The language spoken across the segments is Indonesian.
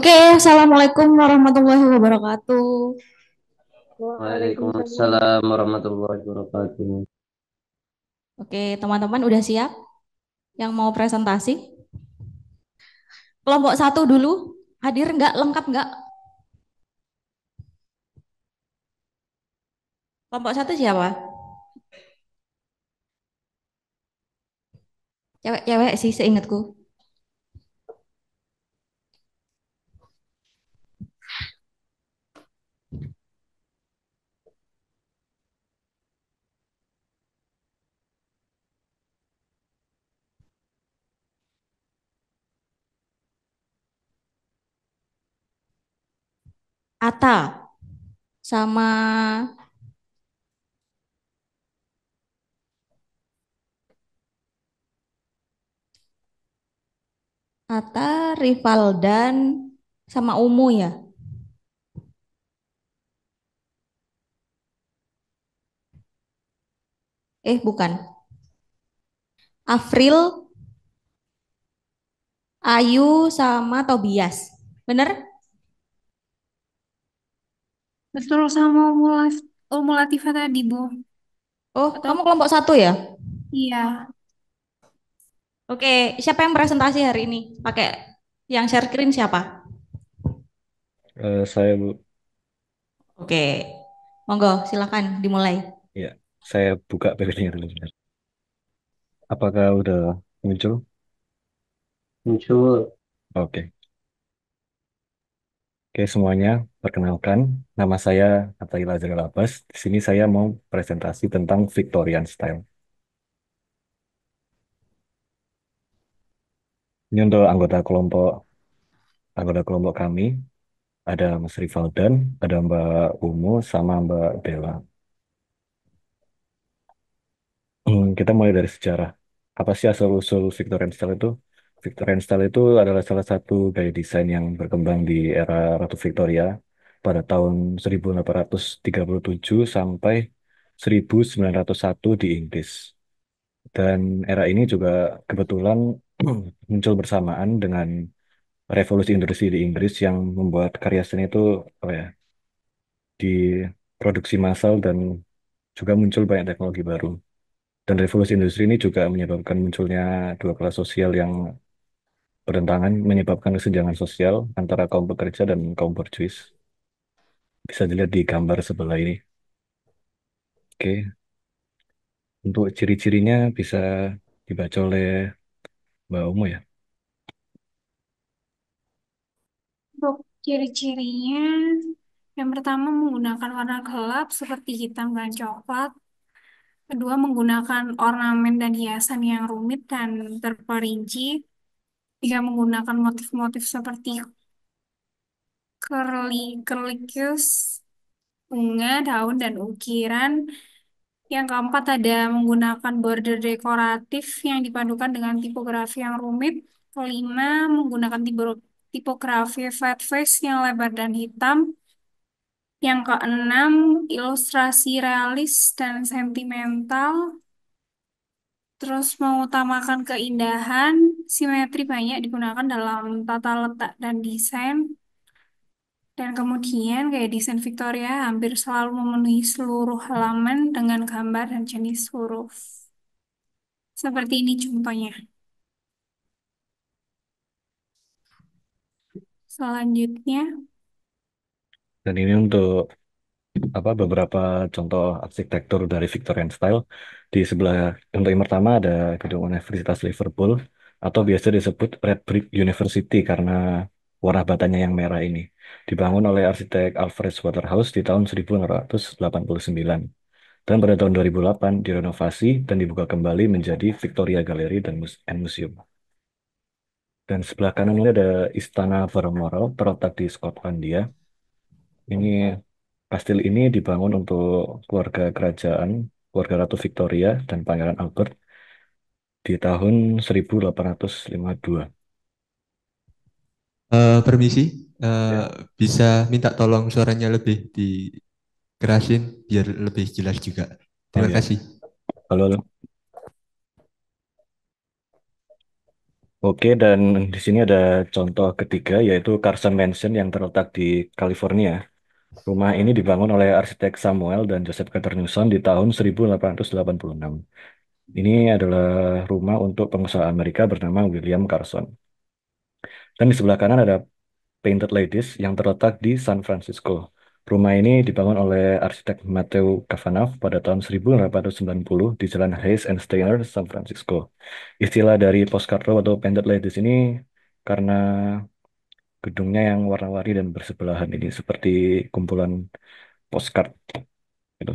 Oke, Assalamualaikum warahmatullahi wabarakatuh. Waalaikumsalam. Waalaikumsalam warahmatullahi wabarakatuh. Oke, teman-teman udah siap yang mau presentasi? Kelompok satu dulu, hadir nggak? Lengkap nggak? Kelompok satu siapa? Cewek-cewek sih seingatku. Ata sama Ata, Rivaldan sama Umu ya? Bukan. Afril, Ayu sama Tobias. Bener? Betul sama Umul Latifah tadi, Bu. Oh, Atau kamu kelompok satu ya? iya, Oke, siapa yang presentasi hari ini? Pakai yang share screen siapa? Saya Bu, Oke, monggo silakan dimulai. ya, saya buka PPT-nya dulu bentar. Apakah udah muncul? muncul. Oke. Oke semuanya, perkenalkan, nama saya Athaila Azril Abbas. Di sini saya mau presentasi tentang Victorian Style. Ini untuk anggota kelompok kami. Ada Mas Rivaldan, ada Mbak Umu, sama Mbak Bella. Kita mulai dari sejarah. Apa sih asal-usul Victorian Style itu? Victorian Style itu adalah salah satu gaya desain yang berkembang di era Ratu Victoria pada tahun 1837 sampai 1901 di Inggris. Dan era ini juga kebetulan muncul bersamaan dengan revolusi industri di Inggris yang membuat karya seni itu apa ya, diproduksi massal dan juga muncul banyak teknologi baru. Dan revolusi industri ini juga menyebabkan munculnya dua kelas sosial yang bertentangan, menyebabkan kesenjangan sosial antara kaum pekerja dan kaum borjuis. Bisa dilihat di gambar sebelah ini. Oke, untuk ciri-cirinya bisa dibaca oleh Mbak Umu ya. Untuk ciri-cirinya, yang pertama menggunakan warna gelap seperti hitam dan coklat. Kedua, menggunakan ornamen dan hiasan yang rumit dan terperinci. Tiga, menggunakan motif-motif seperti kerlikus, bunga, daun, dan ukiran. Yang keempat ada menggunakan border dekoratif yang dipadukan dengan tipografi yang rumit. Kelima, menggunakan tipografi flat face yang lebar dan hitam. Yang keenam, ilustrasi realis dan sentimental. Terus mengutamakan keindahan, simetri banyak digunakan dalam tata letak dan desain. Dan kemudian gaya desain Victoria hampir selalu memenuhi seluruh halaman dengan gambar dan jenis huruf. Seperti ini contohnya. Selanjutnya, Dan ini untuk beberapa contoh arsitektur dari Victorian Style. Di sebelah untuk yang pertama ada gedung Universitas Liverpool atau biasa disebut Red Brick University karena warna batanya yang merah ini. Dibangun oleh arsitek Alfred Waterhouse di tahun 1889. Dan pada tahun 2008 direnovasi dan dibuka kembali menjadi Victoria Gallery dan Museum. Dan sebelah kanan ini ada Istana Balmoral terletak di Skotlandia. Ini kastil ini dibangun untuk keluarga kerajaan, keluarga Ratu Victoria dan Pangeran Albert di tahun 1852. Permisi, Ya. bisa minta tolong suaranya lebih dikerasin biar lebih jelas juga. Oh Terima ya, kasih. halo, halo. Oke, dan di sini ada contoh ketiga yaitu Carson Mansion yang terletak di California. Rumah ini dibangun oleh arsitek Samuel dan Joseph Carter Newson di tahun 1886. Ini adalah rumah untuk pengusaha Amerika bernama William Carson. Dan di sebelah kanan ada Painted Ladies yang terletak di San Francisco. Rumah ini dibangun oleh arsitek Matthew Cavanagh pada tahun 1890 di Jalan Hayes and Steiner, San Francisco. Istilah dari postcard row atau Painted Ladies ini karena gedungnya yang warna-warni dan bersebelahan ini seperti kumpulan postcard gitu.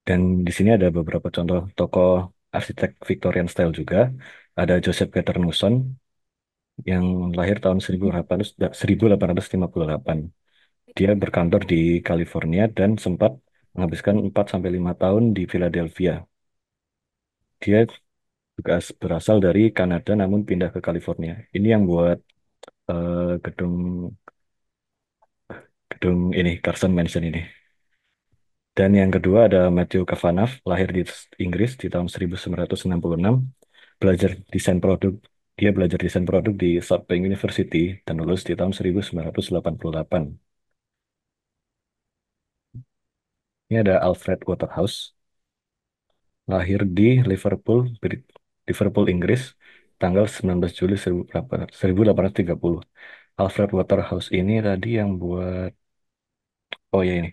Dan di sini ada beberapa contoh tokoh arsitek Victorian style juga. Ada Joseph Peter Newson yang lahir tahun 1858. Dia berkantor di California dan sempat menghabiskan 4 sampai 5 tahun di Philadelphia. Dia juga berasal dari Kanada namun pindah ke California. Ini yang buat gedung gedung ini Carson Mansion ini. Dan yang kedua ada Matthew Cavanagh, lahir di Inggris di tahun 1966, belajar desain produk. Dia belajar desain produk di South Bank University dan lulus di tahun 1988. Ini ada Alfred Waterhouse, lahir di Liverpool, Liverpool, Inggris, tanggal 19 Juli 1830. Alfred Waterhouse ini tadi yang buat, oh ya ini,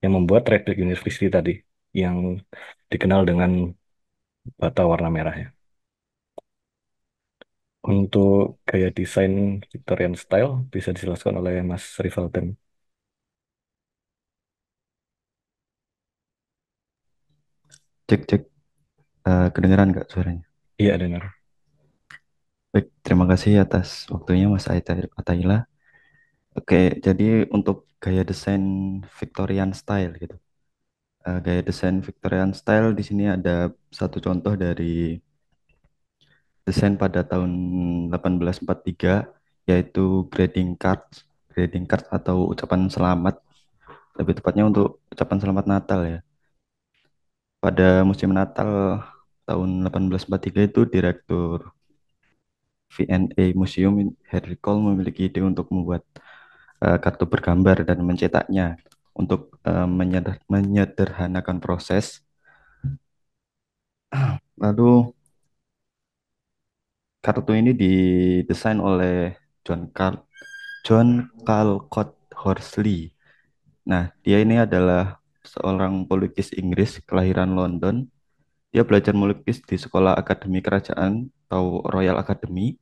yang membuat Radcliffe University tadi, yang dikenal dengan bata warna merahnya. Untuk gaya desain Victorian style bisa dijelaskan oleh Mas Rivalden. Cek cek. Kedengeran nggak suaranya? Iya dengar. Baik, terima kasih atas waktunya Mas Ataila. Oke, jadi untuk gaya desain Victorian style gitu. Gaya desain Victorian style di sini ada satu contoh dari desain pada tahun 1843 yaitu greeting card atau ucapan selamat. Lebih tepatnya untuk ucapan selamat Natal ya. Pada musim Natal tahun 1843 itu Direktur V&A Museum Henry Cole memiliki ide untuk membuat kartu bergambar dan mencetaknya untuk menyederhanakan proses. Lalu kartu ini didesain oleh John Callcott Horsley. Nah, dia ini adalah seorang pelukis Inggris kelahiran London. Dia belajar melukis di Sekolah Akademi Kerajaan atau Royal Academy.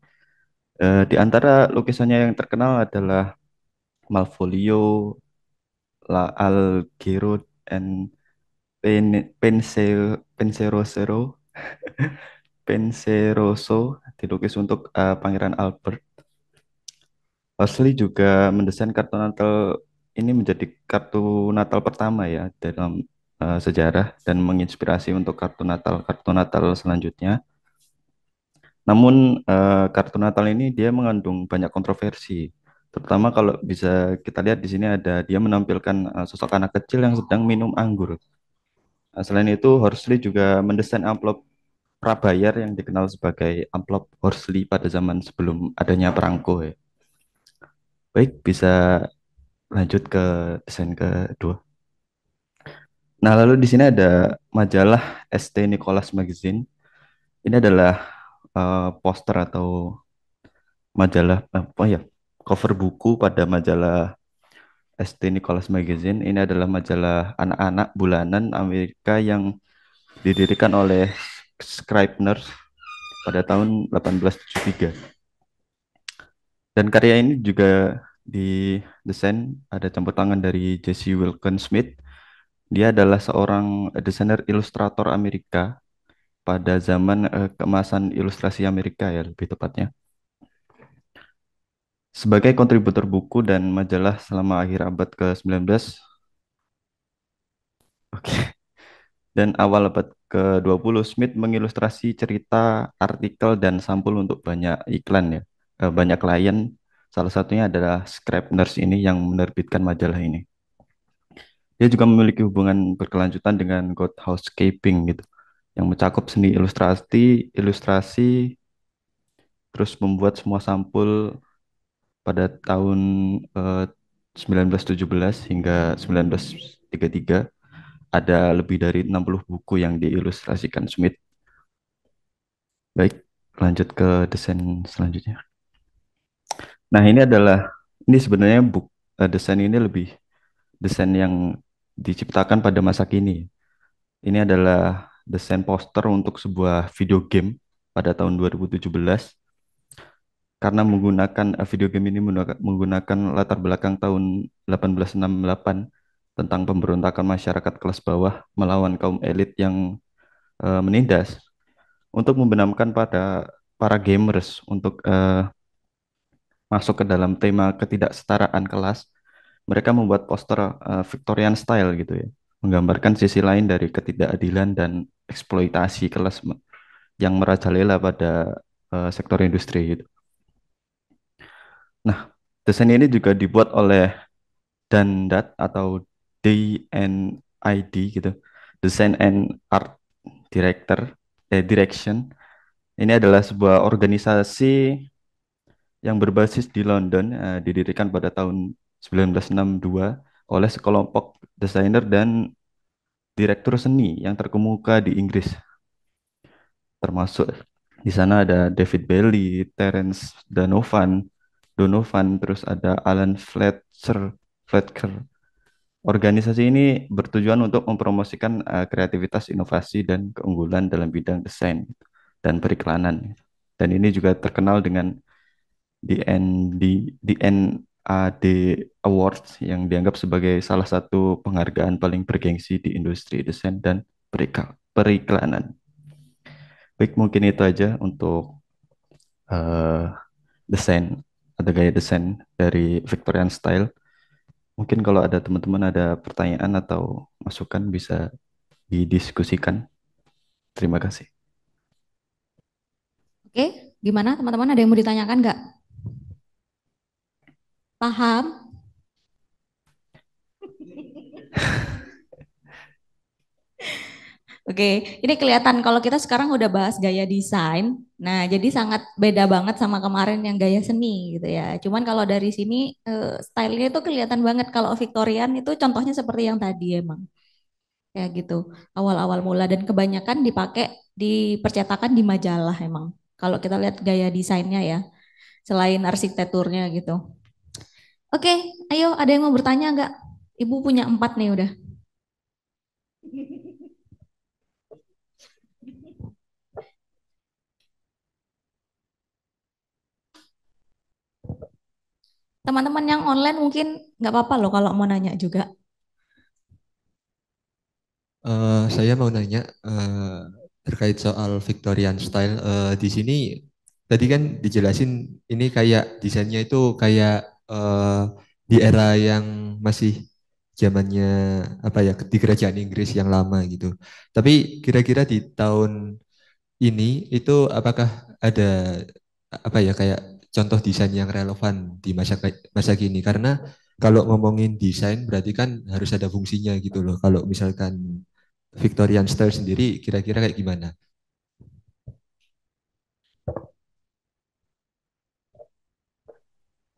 Di antara lukisannya yang terkenal adalah Malvolio, La Alghero, and Penseroso, Penseroso dilukis untuk Pangeran Albert. Ashley juga mendesain kartu Natal ini menjadi kartu Natal pertama ya dalam sejarah dan menginspirasi untuk kartu Natal selanjutnya. Namun kartu Natal ini dia mengandung banyak kontroversi. Terutama kalau bisa kita lihat di sini ada dia menampilkan sosok anak kecil yang sedang minum anggur. Selain itu, Horsley juga mendesain amplop prabayar yang dikenal sebagai amplop Horsley pada zaman sebelum adanya perangko ya. Baik, bisa lanjut ke desain kedua. Nah, lalu di sini ada majalah ST Nicholas Magazine. Ini adalah poster atau majalah apa ya? Cover buku pada majalah ST Nicholas Magazine. Ini adalah majalah anak-anak bulanan Amerika yang didirikan oleh Scribner pada tahun 1873. Dan karya ini juga didesain ada campur tangan dari Jesse Wilkins Smith. Dia adalah seorang desainer ilustrator Amerika pada zaman keemasan ilustrasi Amerika ya lebih tepatnya. Sebagai kontributor buku dan majalah selama akhir abad ke-19, oke, dan awal abad ke-20, Smith mengilustrasi cerita, artikel, dan sampul untuk banyak iklan ya, banyak klien. Salah satunya adalah Scribners ini yang menerbitkan majalah ini. Dia juga memiliki hubungan berkelanjutan dengan God Housekeeping gitu. yang mencakup seni ilustrasi, terus membuat semua sampul pada tahun eh, 1917 hingga 1933. Ada lebih dari 60 buku yang diilustrasikan Smith. Baik, lanjut ke desain selanjutnya. Nah, ini sebenarnya desain ini lebih desain yang diciptakan pada masa kini. Ini adalah desain poster untuk sebuah video game pada tahun 2017 karena video game ini menggunakan latar belakang tahun 1868 tentang pemberontakan masyarakat kelas bawah melawan kaum elit yang menindas untuk membenamkan pada para gamers untuk masuk ke dalam tema ketidaksetaraan kelas. Mereka membuat poster Victorian style gitu ya, menggambarkan sisi lain dari ketidakadilan dan eksploitasi kelas yang merajalela pada sektor industri gitu. Nah, desain ini juga dibuat oleh Dandat atau DNID gitu, Design and Art Direction. Ini adalah sebuah organisasi yang berbasis di London, didirikan pada tahun 1962 oleh sekelompok desainer dan direktur seni yang terkemuka di Inggris. Termasuk di sana ada David Bailey, Terence Donovan, terus ada Alan Fletcher. Organisasi ini bertujuan untuk mempromosikan kreativitas, inovasi, dan keunggulan dalam bidang desain dan periklanan. Dan ini juga terkenal dengan DNAD Awards yang dianggap sebagai salah satu penghargaan paling bergengsi di industri desain dan periklanan. Baik, mungkin itu aja untuk eh, desain atau gaya desain dari Victorian Style. Mungkin kalau ada teman-teman ada pertanyaan atau masukan bisa didiskusikan. Terima kasih. Oke, gimana teman-teman? Ada yang mau ditanyakan nggak? Paham? Oke, ini kelihatan kalau kita sekarang udah bahas gaya desain. Nah, jadi sangat beda banget sama kemarin yang gaya seni gitu ya. Cuman kalau dari sini stylenya itu kelihatan banget kalau Victorian itu contohnya seperti yang tadi emang. Kayak gitu. Awal-awal mula dan kebanyakan dipakai di percetakan di majalah emang. Kalau kita lihat gaya desainnya ya, selain arsitekturnya gitu. Oke, ayo ada yang mau bertanya nggak? Ibu punya 4 nih udah. Teman-teman yang online mungkin nggak apa-apa loh kalau mau nanya juga. Saya mau nanya terkait soal Victorian style. Di sini tadi kan dijelasin ini kayak desainnya itu kayak di era yang masih zamannya apa ya di kerajaan Inggris yang lama gitu. Tapi kira-kira di tahun ini itu apakah ada apa ya kayak contoh desain yang relevan di masa kini? Karena kalau ngomongin desain berarti kan harus ada fungsinya gitu loh. Kalau misalkan Victorian style sendiri kira-kira kayak gimana?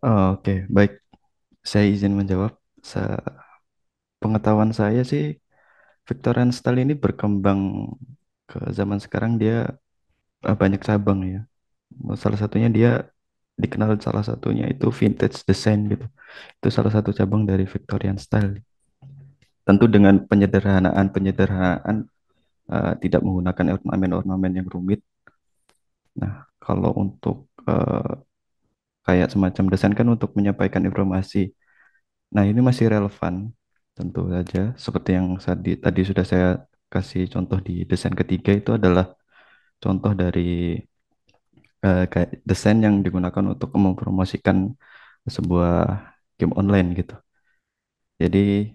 Oke, baik. Saya izin menjawab. Pengetahuan saya sih, Victorian style ini berkembang ke zaman sekarang dia banyak cabang ya. Salah satunya dia dikenal salah satunya itu vintage design gitu. Itu salah satu cabang dari Victorian style. Tentu dengan penyederhanaan tidak menggunakan ornamen-ornamen yang rumit. Nah, kalau untuk kayak semacam desain kan untuk menyampaikan informasi. Nah, ini masih relevan tentu saja. Seperti yang tadi sudah saya kasih contoh di desain ketiga itu adalah contoh dari kayak desain yang digunakan untuk mempromosikan sebuah game online gitu. Jadi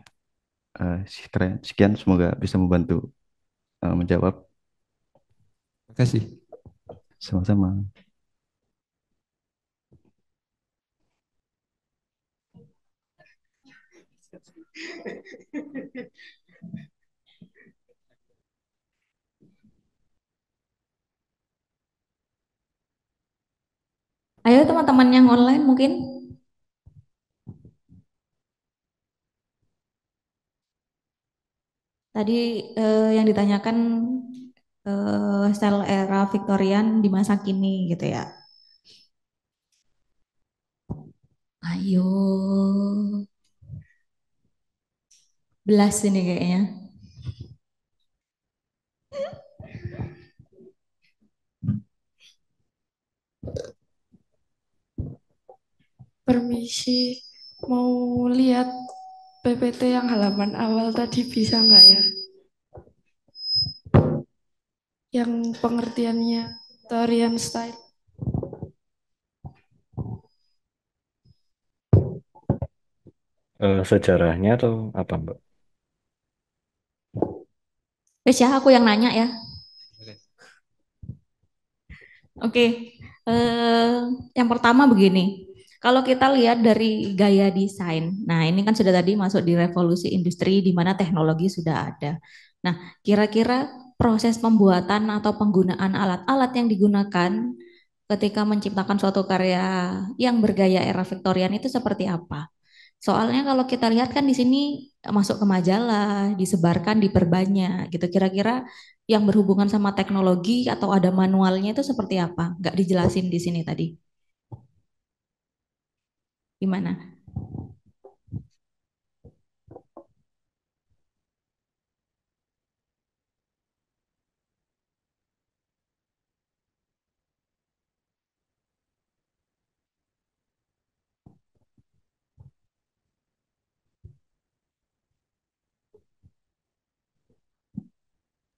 sekian semoga bisa membantu menjawab. Terima kasih. Sama-sama. Boleh teman-teman yang online mungkin? Tadi yang ditanyakan style era Victorian di masa kini gitu ya. Ayo, belas ini kayaknya. Permisi, mau lihat PPT yang halaman awal tadi bisa nggak ya? Yang pengertiannya Victorian style. Sejarahnya atau apa, Mbak? Wes ya, aku yang nanya ya. Oke, yang pertama begini. Kalau kita lihat dari gaya desain, nah ini kan sudah tadi masuk di revolusi industri di mana teknologi sudah ada. Nah, kira-kira proses pembuatan atau penggunaan alat-alat yang digunakan ketika menciptakan suatu karya yang bergaya era Victorian itu seperti apa? Soalnya kalau kita lihat kan di sini masuk ke majalah, disebarkan, diperbanyak gitu. Kira-kira yang berhubungan sama teknologi atau ada manualnya itu seperti apa? Nggak dijelasin di sini tadi. Gimana?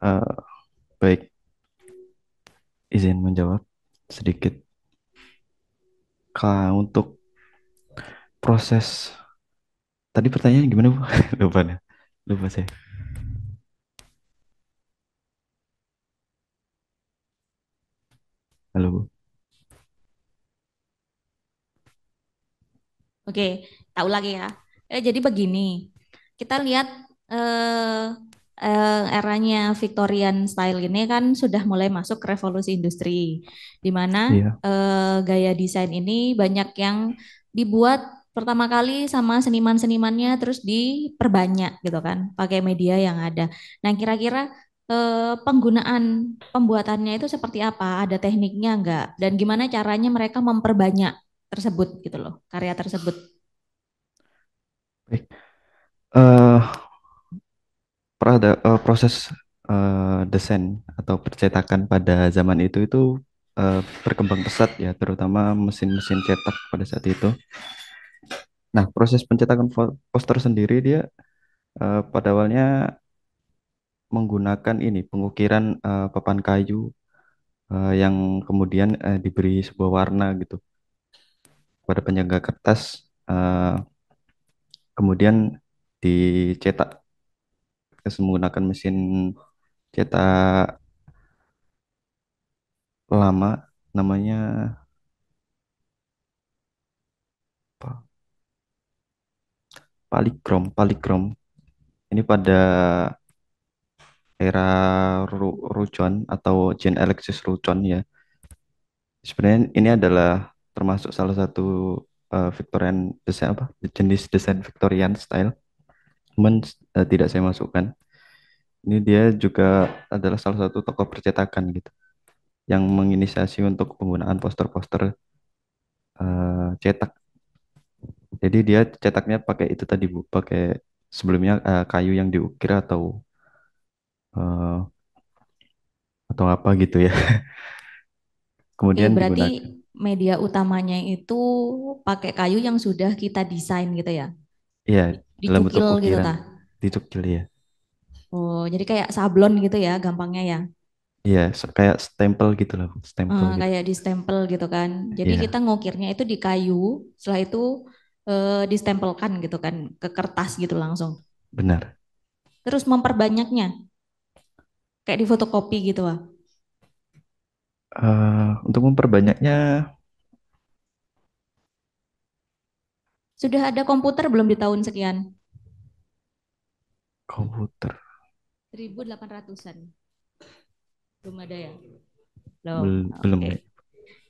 Eh, baik, izin menjawab sedikit. Untuk proses tadi pertanyaan gimana Bu? Lupa dah. Lupa saya. Halo Bu. Oke, tahu lagi ya. Jadi begini, kita lihat eh, eranya Victorian style ini kan sudah mulai masuk ke revolusi industri, di mana Iya. gaya desain ini banyak yang dibuat pertama kali sama seniman-senimannya terus diperbanyak gitu kan, pakai media yang ada. Nah, kira-kira penggunaan pembuatannya itu seperti apa? Ada tekniknya enggak? Dan gimana caranya mereka memperbanyak tersebut gitu loh, karya tersebut. Baik. Eh proses desain atau percetakan pada zaman itu berkembang pesat ya, terutama mesin-mesin cetak pada saat itu. Nah, proses pencetakan poster sendiri dia pada awalnya menggunakan ini pengukiran papan kayu yang kemudian diberi sebuah warna gitu pada penyangga kertas, kemudian dicetak menggunakan mesin cetak lama namanya apa? Palikrom. Ini pada era Rucon atau Jean Alexis Rucon ya. Sebenarnya ini adalah termasuk salah satu Victorian desain apa? Jenis desain Victorian style. Cuman tidak saya masukkan. Ini dia juga adalah salah satu tokoh percetakan gitu yang menginisiasi untuk penggunaan poster-poster cetak. Jadi dia cetaknya pakai itu tadi Bu, pakai sebelumnya kayu yang diukir eh, atau apa gitu ya. Oke, Kemudian berarti digunakan. media utamanya itu pakai kayu yang sudah kita desain gitu ya, Iya, dalam bentuk dicukil gitu ukiran, tah. dicukil ya. Oh, jadi kayak sablon gitu ya, gampangnya ya. Iya, kayak stempel gitu lah, Bu, stempel gitu. Kayak di stempel gitu kan. Jadi kita Iya, ngukirnya itu di kayu, setelah itu distempelkan gitu kan ke kertas gitu langsung. benar. Terus memperbanyaknya kayak di fotokopi gitu ah. Untuk memperbanyaknya Sudah ada komputer belum di tahun sekian? komputer 1800-an. Belum ada ya? Belum. belum Oke. ya.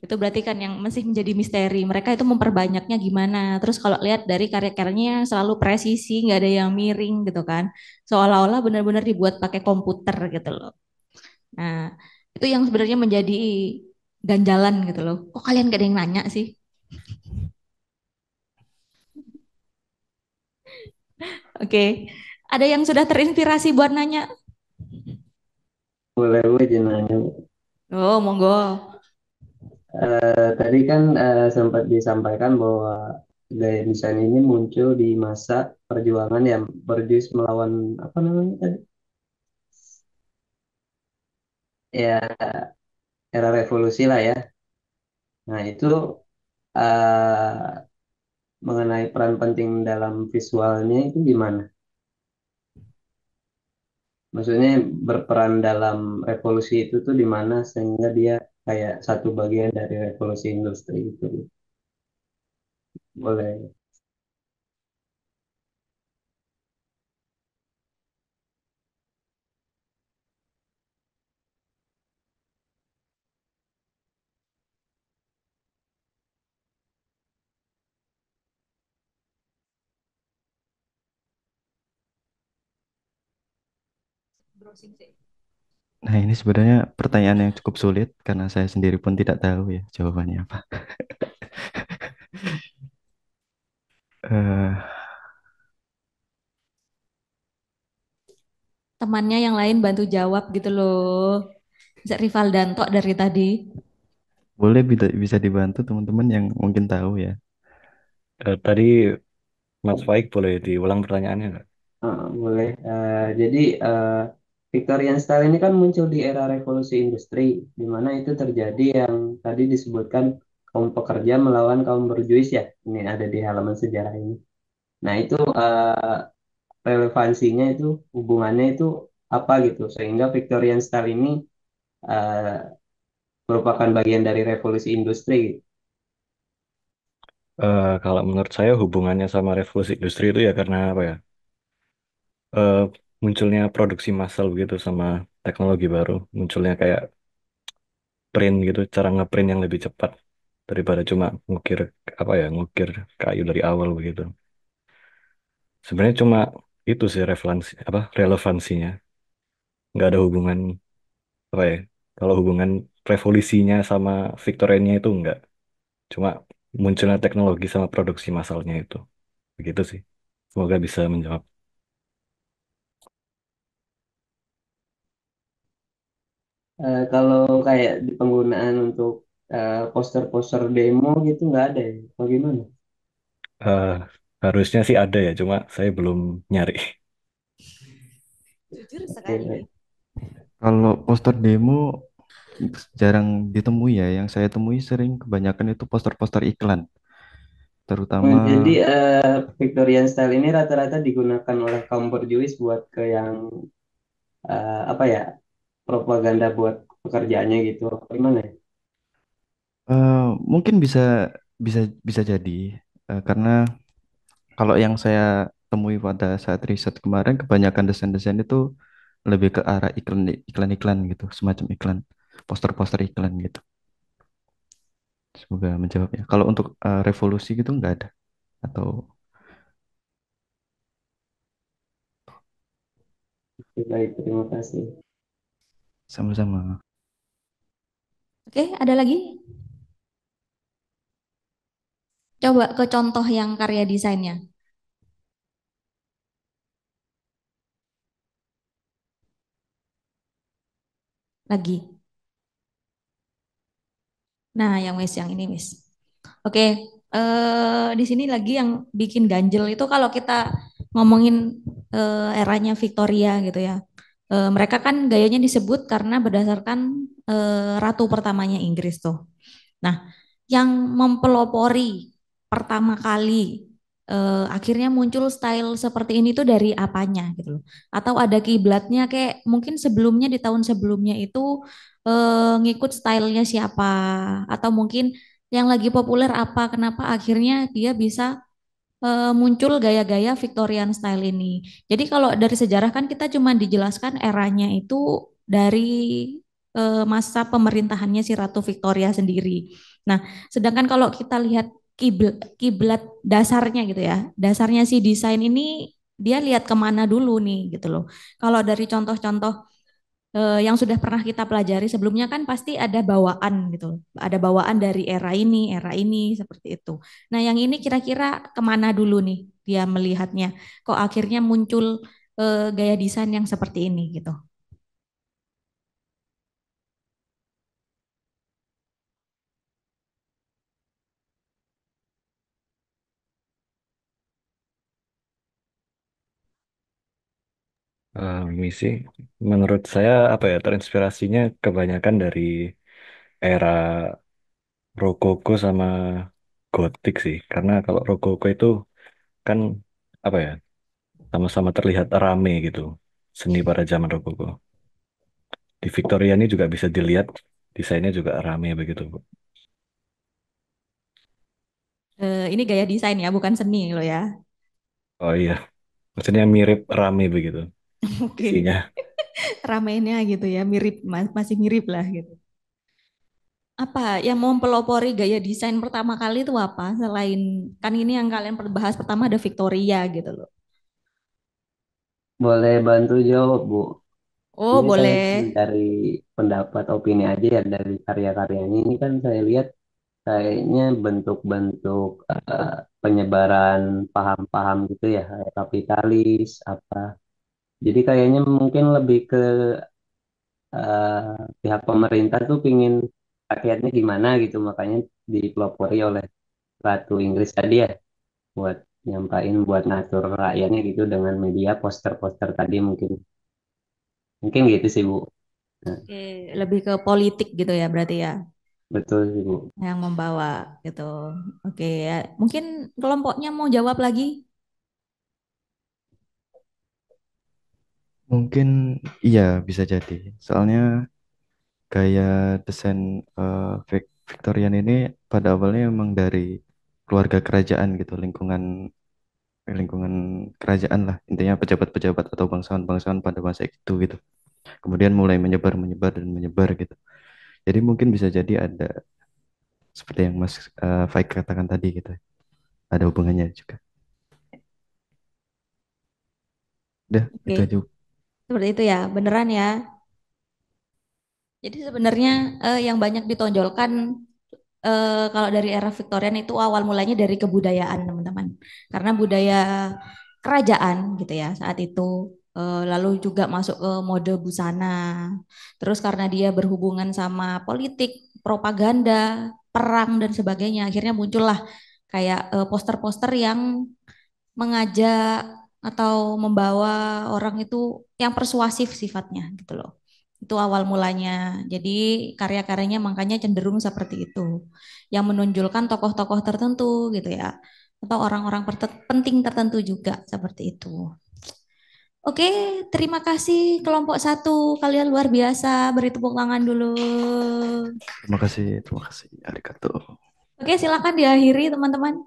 Itu berarti kan yang masih menjadi misteri. Mereka itu memperbanyaknya gimana. Terus kalau lihat dari karya-karyanya selalu presisi, nggak ada yang miring gitu kan. Seolah-olah benar-benar dibuat pakai komputer gitu loh. Nah, itu yang sebenarnya menjadi ganjalan gitu loh. Kok kalian gak ada yang nanya sih? Oke. Ada yang sudah terinspirasi buat nanya? Boleh aja nanya. Oh, monggo. Tadi kan sempat disampaikan bahwa gaya desain ini muncul di masa perjuangan yang berjuang melawan apa namanya tadi? Ya, era revolusi lah ya. Nah, itu eh, mengenai peran penting dalam visualnya itu gimana? Maksudnya berperan dalam revolusi itu tuh di mana sehingga dia kayak satu bagian dari revolusi industri itu. Boleh. Browsing sih. Nah, ini sebenarnya pertanyaan yang cukup sulit karena saya sendiri pun tidak tahu ya jawabannya apa. Eh, Temannya yang lain bantu jawab gitu loh. Bisa rival Danto dari tadi. boleh bisa dibantu teman-teman yang mungkin tahu ya. Tadi Mas Faik boleh diulang pertanyaannya nggak? Boleh. Jadi Victorian style ini kan muncul di era revolusi industri, di mana itu terjadi yang tadi disebutkan kaum pekerja melawan kaum berjuis ya. Ini ada di halaman sejarah ini. Nah itu relevansinya itu hubungannya itu apa gitu, sehingga Victorian style ini eh, merupakan bagian dari revolusi industri. Kalau menurut saya hubungannya sama revolusi industri itu ya karena apa ya? Eh, Munculnya produksi massal gitu sama teknologi baru, munculnya kayak print gitu, cara ngeprint yang lebih cepat daripada cuma ngukir apa ya, ngukir kayu dari awal begitu. Sebenarnya cuma itu sih relevansinya, nggak ada hubungan apa ya. Kalau hubungan revolusinya sama Victorianya itu nggak, cuma munculnya teknologi sama produksi massalnya itu, begitu sih. Semoga bisa menjawab. Kalau kayak di penggunaan untuk poster-poster demo gitu nggak ada ya? Bagaimana? Eh, Harusnya sih ada ya, cuma saya belum nyari. Jujur Oke, sekali. baik. Kalau poster demo jarang ditemui ya. Yang saya temui sering kebanyakan itu poster-poster iklan, terutama Jadi Victorian style ini rata-rata digunakan oleh kaum berjuis buat ke yang apa ya propaganda buat pekerjaannya gitu. Gimana ya? eh, mungkin bisa bisa bisa jadi karena kalau yang saya temui pada saat riset kemarin kebanyakan desain-desain itu lebih ke arah iklan-iklan gitu, semacam iklan, poster-poster iklan gitu. Semoga menjawab ya. Kalau untuk revolusi gitu nggak ada atau Oke, baik, terima kasih. sama-sama. Oke, ada lagi? Coba ke contoh yang karya desainnya lagi. Nah, yang ini Miss. Oke, di sini lagi yang bikin ganjel itu kalau kita ngomongin eranya Victoria gitu ya. Mereka kan gayanya disebut karena berdasarkan ratu pertamanya Inggris tuh. Nah, yang mempelopori pertama kali akhirnya muncul style seperti ini tuh dari apanya gitu loh. Atau ada kiblatnya kayak mungkin sebelumnya di tahun sebelumnya itu ngikut stylenya siapa atau mungkin yang lagi populer apa kenapa akhirnya dia bisa muncul gaya-gaya Victorian style ini. Jadi kalau dari sejarah kan kita cuma dijelaskan eranya itu dari masa pemerintahannya si Ratu Victoria sendiri. Nah, sedangkan kalau kita lihat kiblat, kiblat dasarnya gitu ya, dasarnya si desain ini dia lihat kemana dulu nih gitu loh. Kalau dari contoh-contoh yang sudah pernah kita pelajari sebelumnya kan pasti ada bawaan gitu, ada bawaan dari era ini seperti itu. Nah, yang ini kira-kira kemana dulu nih dia melihatnya? Kok akhirnya muncul gaya desain yang seperti ini gitu? Misi, menurut saya apa ya terinspirasinya kebanyakan dari era Rokoko sama Gotik sih, karena kalau Rokoko itu kan apa ya sama-sama terlihat rame gitu seni pada zaman Rokoko. Di Victoria ini juga bisa dilihat desainnya juga rame begitu, Bu. Ini gaya desain ya, bukan seni loh ya. Oh iya, maksudnya mirip rame begitu Oke, isinya. ramenya gitu ya, mirip masih mirip lah gitu. Apa yang mempelopori gaya desain pertama kali itu apa? Selain kan ini yang kalian bahas pertama ada Victoria gitu loh. Boleh bantu jawab, Bu? Oh, Ini saya boleh. dari pendapat opini aja ya dari karya-karyanya. Ini kan saya lihat kayaknya bentuk-bentuk penyebaran paham-paham gitu ya, kayak kapitalis apa. Jadi kayaknya mungkin lebih ke pihak pemerintah tuh pingin rakyatnya gimana gitu, makanya dipelopori oleh Ratu Inggris tadi ya, buat nyampain, buat ngatur rakyatnya gitu dengan media poster-poster tadi mungkin. Mungkin gitu sih, Bu. Nah, Oke, lebih ke politik gitu ya berarti ya, betul sih, Bu. yang membawa gitu. Oke, ya. Mungkin kelompoknya mau jawab lagi? Mungkin iya bisa jadi. Soalnya gaya desain Victorian ini pada awalnya memang dari keluarga kerajaan gitu, lingkungan lingkungan kerajaan lah. Intinya pejabat-pejabat atau bangsawan-bangsawan pada masa itu gitu. Kemudian mulai menyebar, menyebar dan menyebar gitu. Jadi mungkin bisa jadi ada seperti yang Mas Faik katakan tadi gitu. Ada hubungannya juga. Udah, Oke, itu aja. seperti itu ya, beneran ya. Jadi sebenarnya yang banyak ditonjolkan kalau dari era Victorian itu awal mulanya dari kebudayaan teman-teman. Karena budaya kerajaan gitu ya saat itu. Lalu juga masuk ke mode busana. Terus karena dia berhubungan sama politik, propaganda, perang dan sebagainya, akhirnya muncullah kayak poster-poster yang mengajak atau membawa orang itu yang persuasif sifatnya gitu loh. Itu awal mulanya. Jadi karya-karyanya makanya cenderung seperti itu. Yang menonjolkan tokoh-tokoh tertentu gitu ya. Atau orang-orang penting tertentu juga seperti itu. Oke, terima kasih kelompok satu. Kalian luar biasa. Beri tepuk tangan dulu. Terima kasih, terima kasih. Arigato. Oke, silakan diakhiri teman-teman.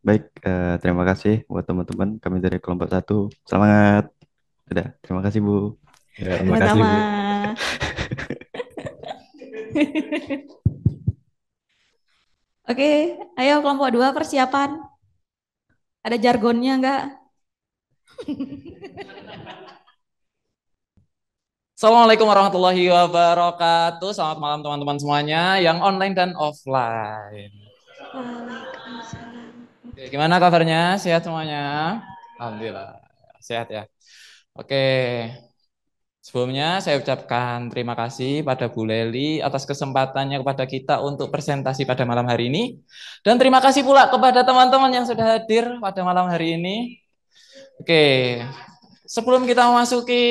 Baik, terima kasih buat teman-teman kami dari kelompok satu. Semangat. Sudah, terima kasih Bu. Ya, terima kasih, Sama-sama. Bu. Oke, ayo kelompok dua persiapan. Ada jargonnya enggak? Assalamualaikum warahmatullahi wabarakatuh. Selamat malam teman-teman semuanya yang online dan offline. Oke, gimana kabarnya? Sehat semuanya? Alhamdulillah. Sehat ya. Oke. Sebelumnya saya ucapkan terima kasih pada Bu Leli atas kesempatannya kepada kita untuk presentasi pada malam hari ini. Dan terima kasih pula kepada teman-teman yang sudah hadir pada malam hari ini. Oke, sebelum kita memasuki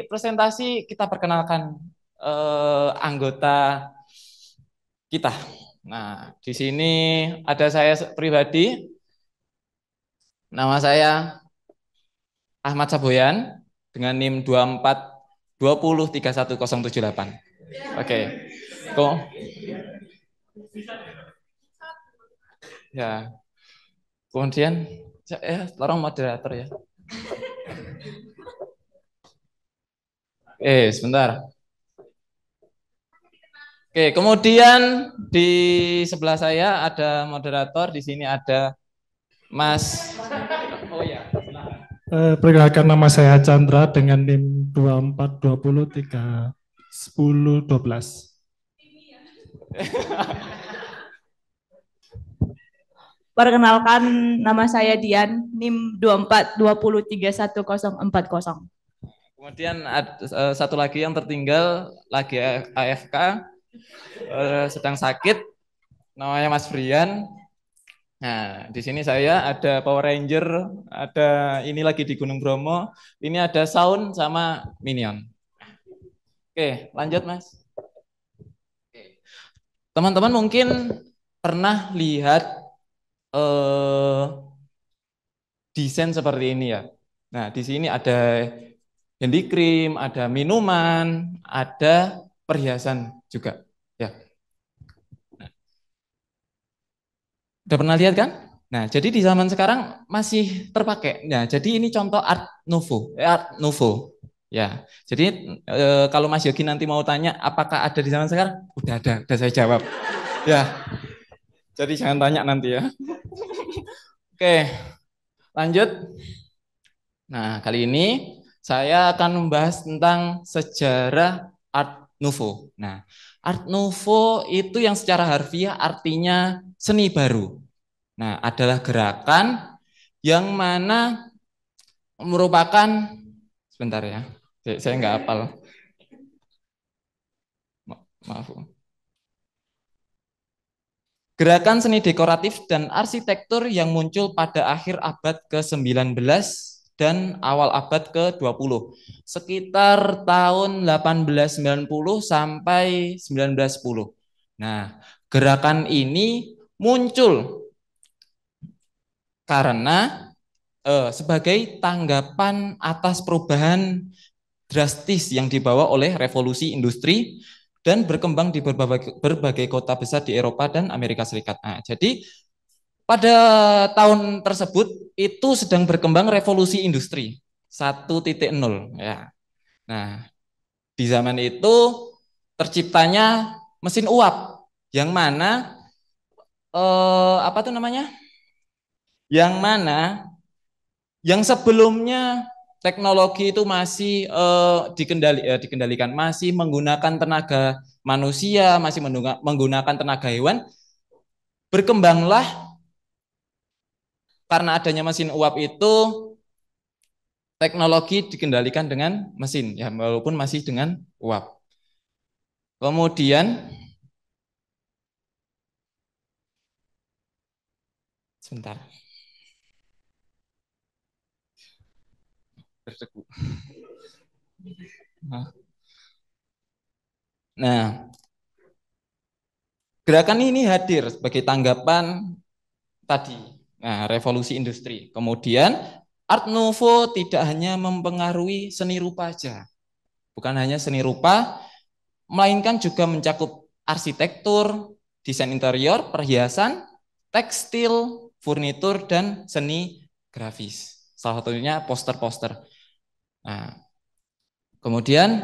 presentasi, kita perkenalkan anggota kita. Nah, di sini ada saya pribadi, nama saya Ahmad Saboyan dengan NIM 24 20 31 078. Oke. Kok Ya, kemudian tolong moderator ya. Sebentar. Oke, kemudian di sebelah saya ada moderator, di sini ada Mas. Oh ya, silakan. Perkenalkan, nama saya Chandra dengan NIM 2420310212. Perkenalkan, nama saya Dian, NIM 2420314040. Kemudian ada satu lagi yang tertinggal, lagi AFK, sedang sakit, namanya Mas Brian. Nah, di sini saya ada Power Ranger, ada ini lagi di Gunung Bromo, ini ada Sound sama Minion. Oke, lanjut Mas. Teman-teman mungkin pernah lihat desain seperti ini ya. Nah, di sini ada handicream, ada minuman, ada perhiasan juga. Ya. Udah pernah lihat kan? Nah, jadi di zaman sekarang masih terpakai. Nah, jadi ini contoh Art Nouveau. Art Nouveau. Ya, jadi kalau Mas Yogi nanti mau tanya apakah ada di zaman sekarang, udah ada, udah saya jawab. Ya, jadi jangan tanya nanti ya. Oke, lanjut. Nah, kali ini saya akan membahas tentang sejarah Art Nouveau. Nah, Art Nouveau itu yang secara harfiah artinya seni baru. Nah, adalah gerakan yang mana merupakan, sebentar ya, saya nggak hafal. Maaf. Gerakan seni dekoratif dan arsitektur yang muncul pada akhir abad ke-19 dan awal abad ke-20, sekitar tahun 1890 sampai 1910. Nah, gerakan ini muncul karena sebagai tanggapan atas perubahan drastis yang dibawa oleh revolusi industri dan berkembang di berbagai kota besar di Eropa dan Amerika Serikat. Nah, jadi pada tahun tersebut itu sedang berkembang revolusi industri 1.0 ya. Nah, di zaman itu terciptanya mesin uap yang mana apa tuh namanya? Yang mana yang sebelumnya teknologi itu masih dikendalikan, masih menggunakan tenaga manusia, masih menggunakan tenaga hewan, berkembanglah karena adanya mesin uap itu teknologi dikendalikan dengan mesin, ya walaupun masih dengan uap. Kemudian, sebentar. Nah, gerakan ini hadir sebagai tanggapan tadi, nah, revolusi industri. Kemudian Art Nouveau tidak hanya mempengaruhi seni rupa saja, bukan hanya seni rupa, melainkan juga mencakup arsitektur, desain interior, perhiasan, tekstil, furnitur, dan seni grafis. Salah satunya poster-poster. Nah, kemudian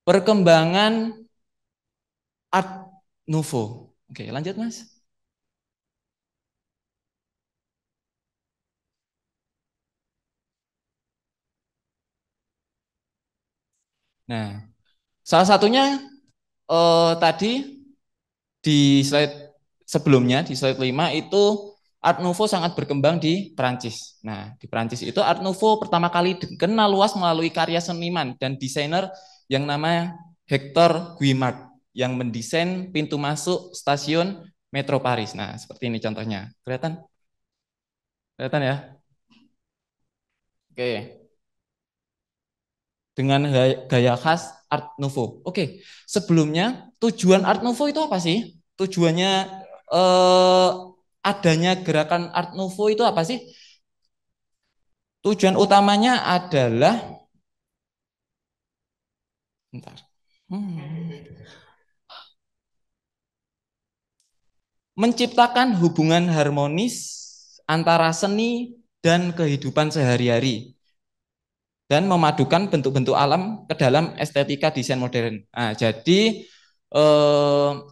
perkembangan Art Nouveau. Oke, lanjut Mas. Nah, salah satunya tadi di slide sebelumnya, di slide 5 itu Art Nouveau sangat berkembang di Perancis. Nah, di Perancis itu Art Nouveau pertama kali dikenal luas melalui karya seniman dan desainer yang namanya Hector Guimard yang mendesain pintu masuk stasiun Metro Paris. Nah, seperti ini contohnya. Kelihatan? Kelihatan ya? Oke. Dengan gaya khas Art Nouveau. Oke, sebelumnya tujuan Art Nouveau itu apa sih? Tujuannya adanya gerakan Art Nouveau itu apa sih? Tujuan utamanya adalah, bentar. menciptakan hubungan harmonis antara seni dan kehidupan sehari-hari dan memadukan bentuk-bentuk alam ke dalam estetika desain modern. Nah, jadi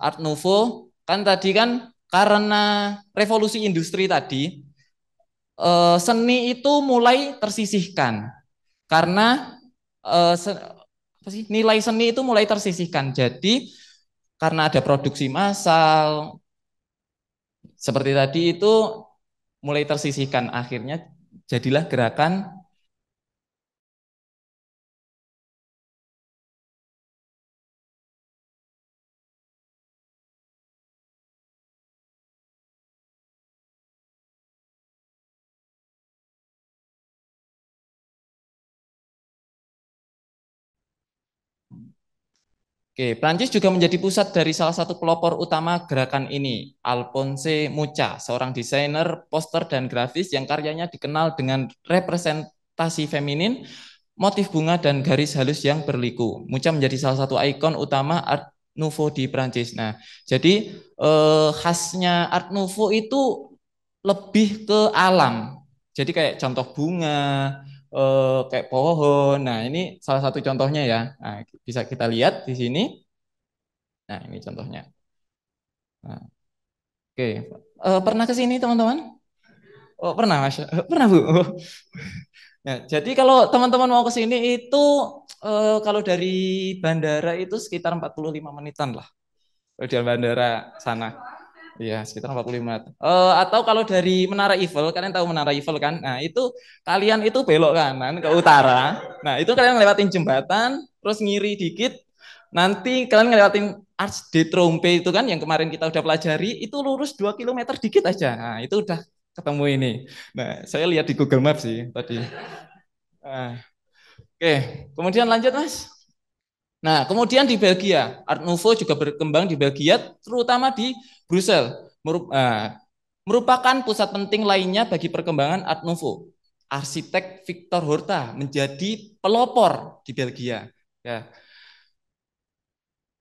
Art Nouveau kan tadi kan karena revolusi industri tadi seni itu mulai tersisihkan karena nilai seni itu mulai tersisihkan. Jadi karena ada produksi massal seperti tadi itu mulai tersisihkan, akhirnya jadilah gerakan Oke, Prancis juga menjadi pusat dari salah satu pelopor utama gerakan ini, Alphonse Mucha, seorang desainer poster dan grafis yang karyanya dikenal dengan representasi feminin, motif bunga dan garis halus yang berliku. Mucha menjadi salah satu ikon utama Art Nouveau di Prancis. Nah, jadi khasnya Art Nouveau itu lebih ke alam. Jadi kayak contoh bunga, kayak pohon. Nah, ini salah satu contohnya ya. Nah, bisa kita lihat di sini. Nah, ini contohnya. Nah, oke. Pernah ke sini teman-teman? Oh, pernah, Mas? Pernah, Bu? Nah, jadi kalau teman-teman mau ke sini itu kalau dari bandara itu sekitar 45 menitan lah. Dari bandara sana. Iya, sekitar 45 menit. Atau kalau dari Menara Eiffel, kalian tahu Menara Eiffel kan? Nah, itu kalian itu belok kanan ke utara. Nah, itu kalian ngelewatin jembatan, terus ngiri dikit. Nanti kalian ngelewatin Arc de Triomphe itu kan yang kemarin kita udah pelajari, itu lurus 2 kilometer dikit aja. Nah, itu udah ketemu ini. Nah, saya lihat di Google Maps sih tadi. Oke, kemudian lanjut Mas. Nah, kemudian di Belgia, Art Nouveau juga berkembang di Belgia, terutama di Brussels. Merupakan pusat penting lainnya bagi perkembangan Art Nouveau. Arsitek Victor Horta menjadi pelopor di Belgia. Ya.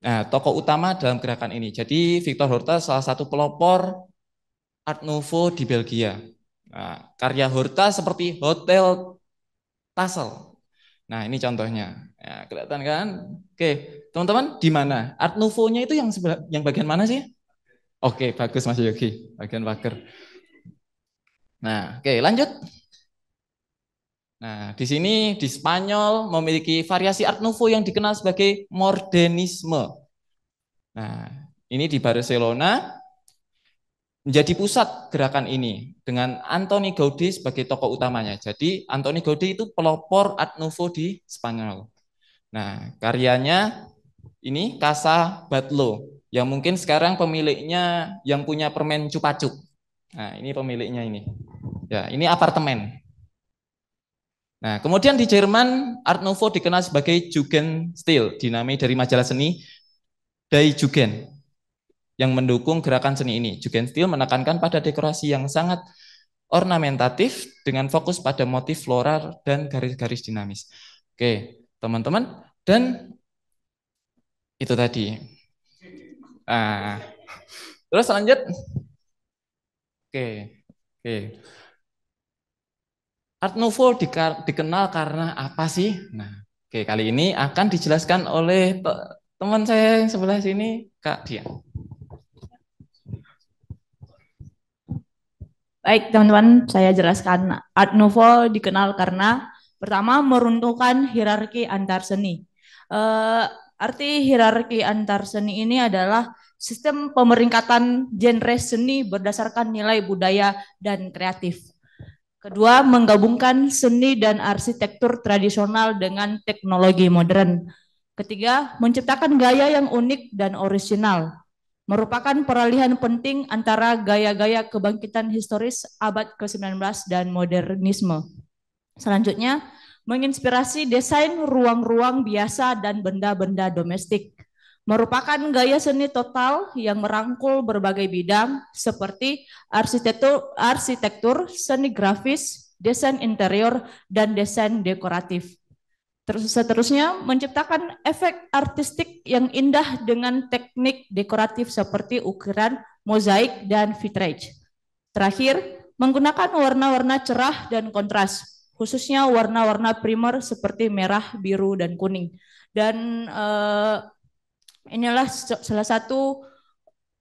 Nah, tokoh utama dalam gerakan ini. Jadi Victor Horta salah satu pelopor Art Nouveau di Belgia. Nah, karya Horta seperti Hotel Tassel. Nah, ini contohnya. Ya, kelihatan kan? Oke, teman-teman, di mana? Art Nouveau-nya itu yang bagian mana sih? Oke, bagus Mas Yogi, bagian pagar. Nah, oke, lanjut. Nah, di sini di Spanyol memiliki variasi Art Nouveau yang dikenal sebagai modernisme. Nah, ini di Barcelona menjadi pusat gerakan ini dengan Antoni Gaudí sebagai tokoh utamanya. Jadi Antoni Gaudí itu pelopor Art Nouveau di Spanyol. Nah, karyanya ini Casa Batlló yang mungkin sekarang pemiliknya yang punya permen Cupacup. Nah, ini pemiliknya ini. Ya, ini apartemen. Nah, kemudian di Jerman Art Nouveau dikenal sebagai Jugendstil, dinamai dari majalah seni Die Jugend yang mendukung gerakan seni ini. Jugendstil menekankan pada dekorasi yang sangat ornamentatif dengan fokus pada motif floral dan garis-garis dinamis. Oke, teman-teman, dan itu tadi. Nah, terus lanjut. Oke. Art Nouveau dikenal karena apa sih? Nah, oke, kali ini akan dijelaskan oleh teman saya yang sebelah sini, Kak Dian. Baik, teman-teman, saya jelaskan. Art Nouveau dikenal karena pertama meruntuhkan hierarki antar seni. Arti hierarki antar seni ini adalah sistem pemeringkatan genre seni berdasarkan nilai budaya dan kreatif. Kedua, menggabungkan seni dan arsitektur tradisional dengan teknologi modern. Ketiga, menciptakan gaya yang unik dan orisinal. Merupakan peralihan penting antara gaya-gaya kebangkitan historis abad ke-19 dan modernisme. Selanjutnya, menginspirasi desain ruang-ruang biasa dan benda-benda domestik. Merupakan gaya seni total yang merangkul berbagai bidang seperti arsitektur, seni grafis, desain interior, dan desain dekoratif. Terus seterusnya menciptakan efek artistik yang indah dengan teknik dekoratif seperti ukiran, mozaik, dan vitrage. Terakhir, menggunakan warna-warna cerah dan kontras, khususnya warna-warna primer seperti merah, biru, dan kuning. Dan inilah salah satu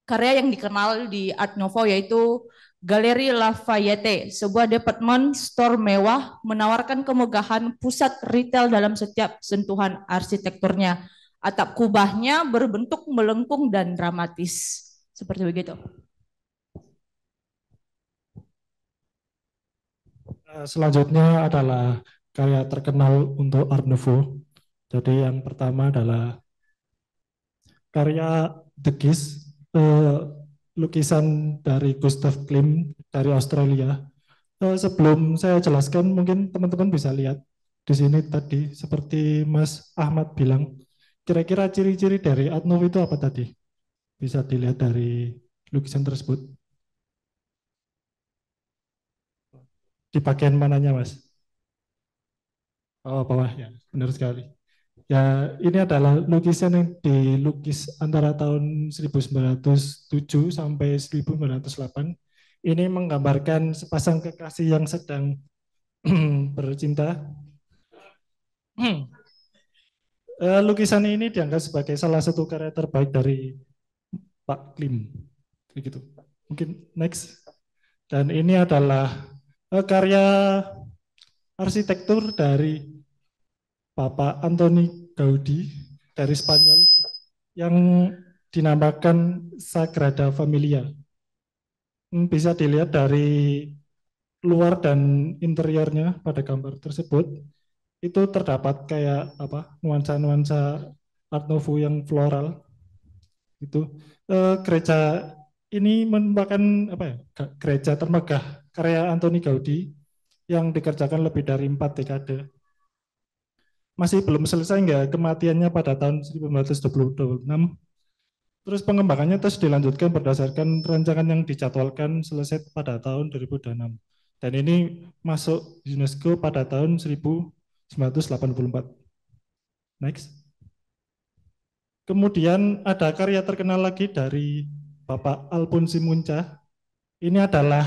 karya yang dikenal di Art Nouveau, yaitu Galeri Lafayette, sebuah department store mewah menawarkan kemegahan pusat retail dalam setiap sentuhan arsitekturnya. Atap kubahnya berbentuk melengkung dan dramatis. Seperti begitu. Selanjutnya adalah karya terkenal untuk Art Nouveau. Jadi yang pertama adalah karya The Kiss, lukisan dari Gustav Klimt dari Australia. Sebelum saya jelaskan, mungkin teman-teman bisa lihat di sini tadi, seperti Mas Ahmad bilang, kira-kira ciri-ciri dari Art Nouveau itu apa tadi? Bisa dilihat dari lukisan tersebut. Di bagian mananya, Mas? Oh, bawah ya, benar sekali. Ya, ini adalah lukisan yang dilukis antara tahun 1907 sampai 1908. Ini menggambarkan sepasang kekasih yang sedang bercinta. Lukisan ini dianggap sebagai salah satu karya terbaik dari Pak Klim. Begitu. Mungkin next. Dan ini adalah karya arsitektur dari Bapak Antoni Gaudi dari Spanyol yang dinamakan Sagrada Familia. Bisa dilihat dari luar dan interiornya pada gambar tersebut. Itu terdapat kayak apa, nuansa-nuansa Art Nouveau yang floral. Itu gereja ini merupakan apa ya, gereja termegah karya Antoni Gaudi yang dikerjakan lebih dari 4 dekade. Masih belum selesai nggak kematiannya pada tahun 1926. Terus pengembangannya terus dilanjutkan berdasarkan rancangan yang dijadwalkan selesai pada tahun 2006. Dan ini masuk UNESCO pada tahun 1984. Next. Kemudian ada karya terkenal lagi dari Bapak Alfonsi Munca. Ini adalah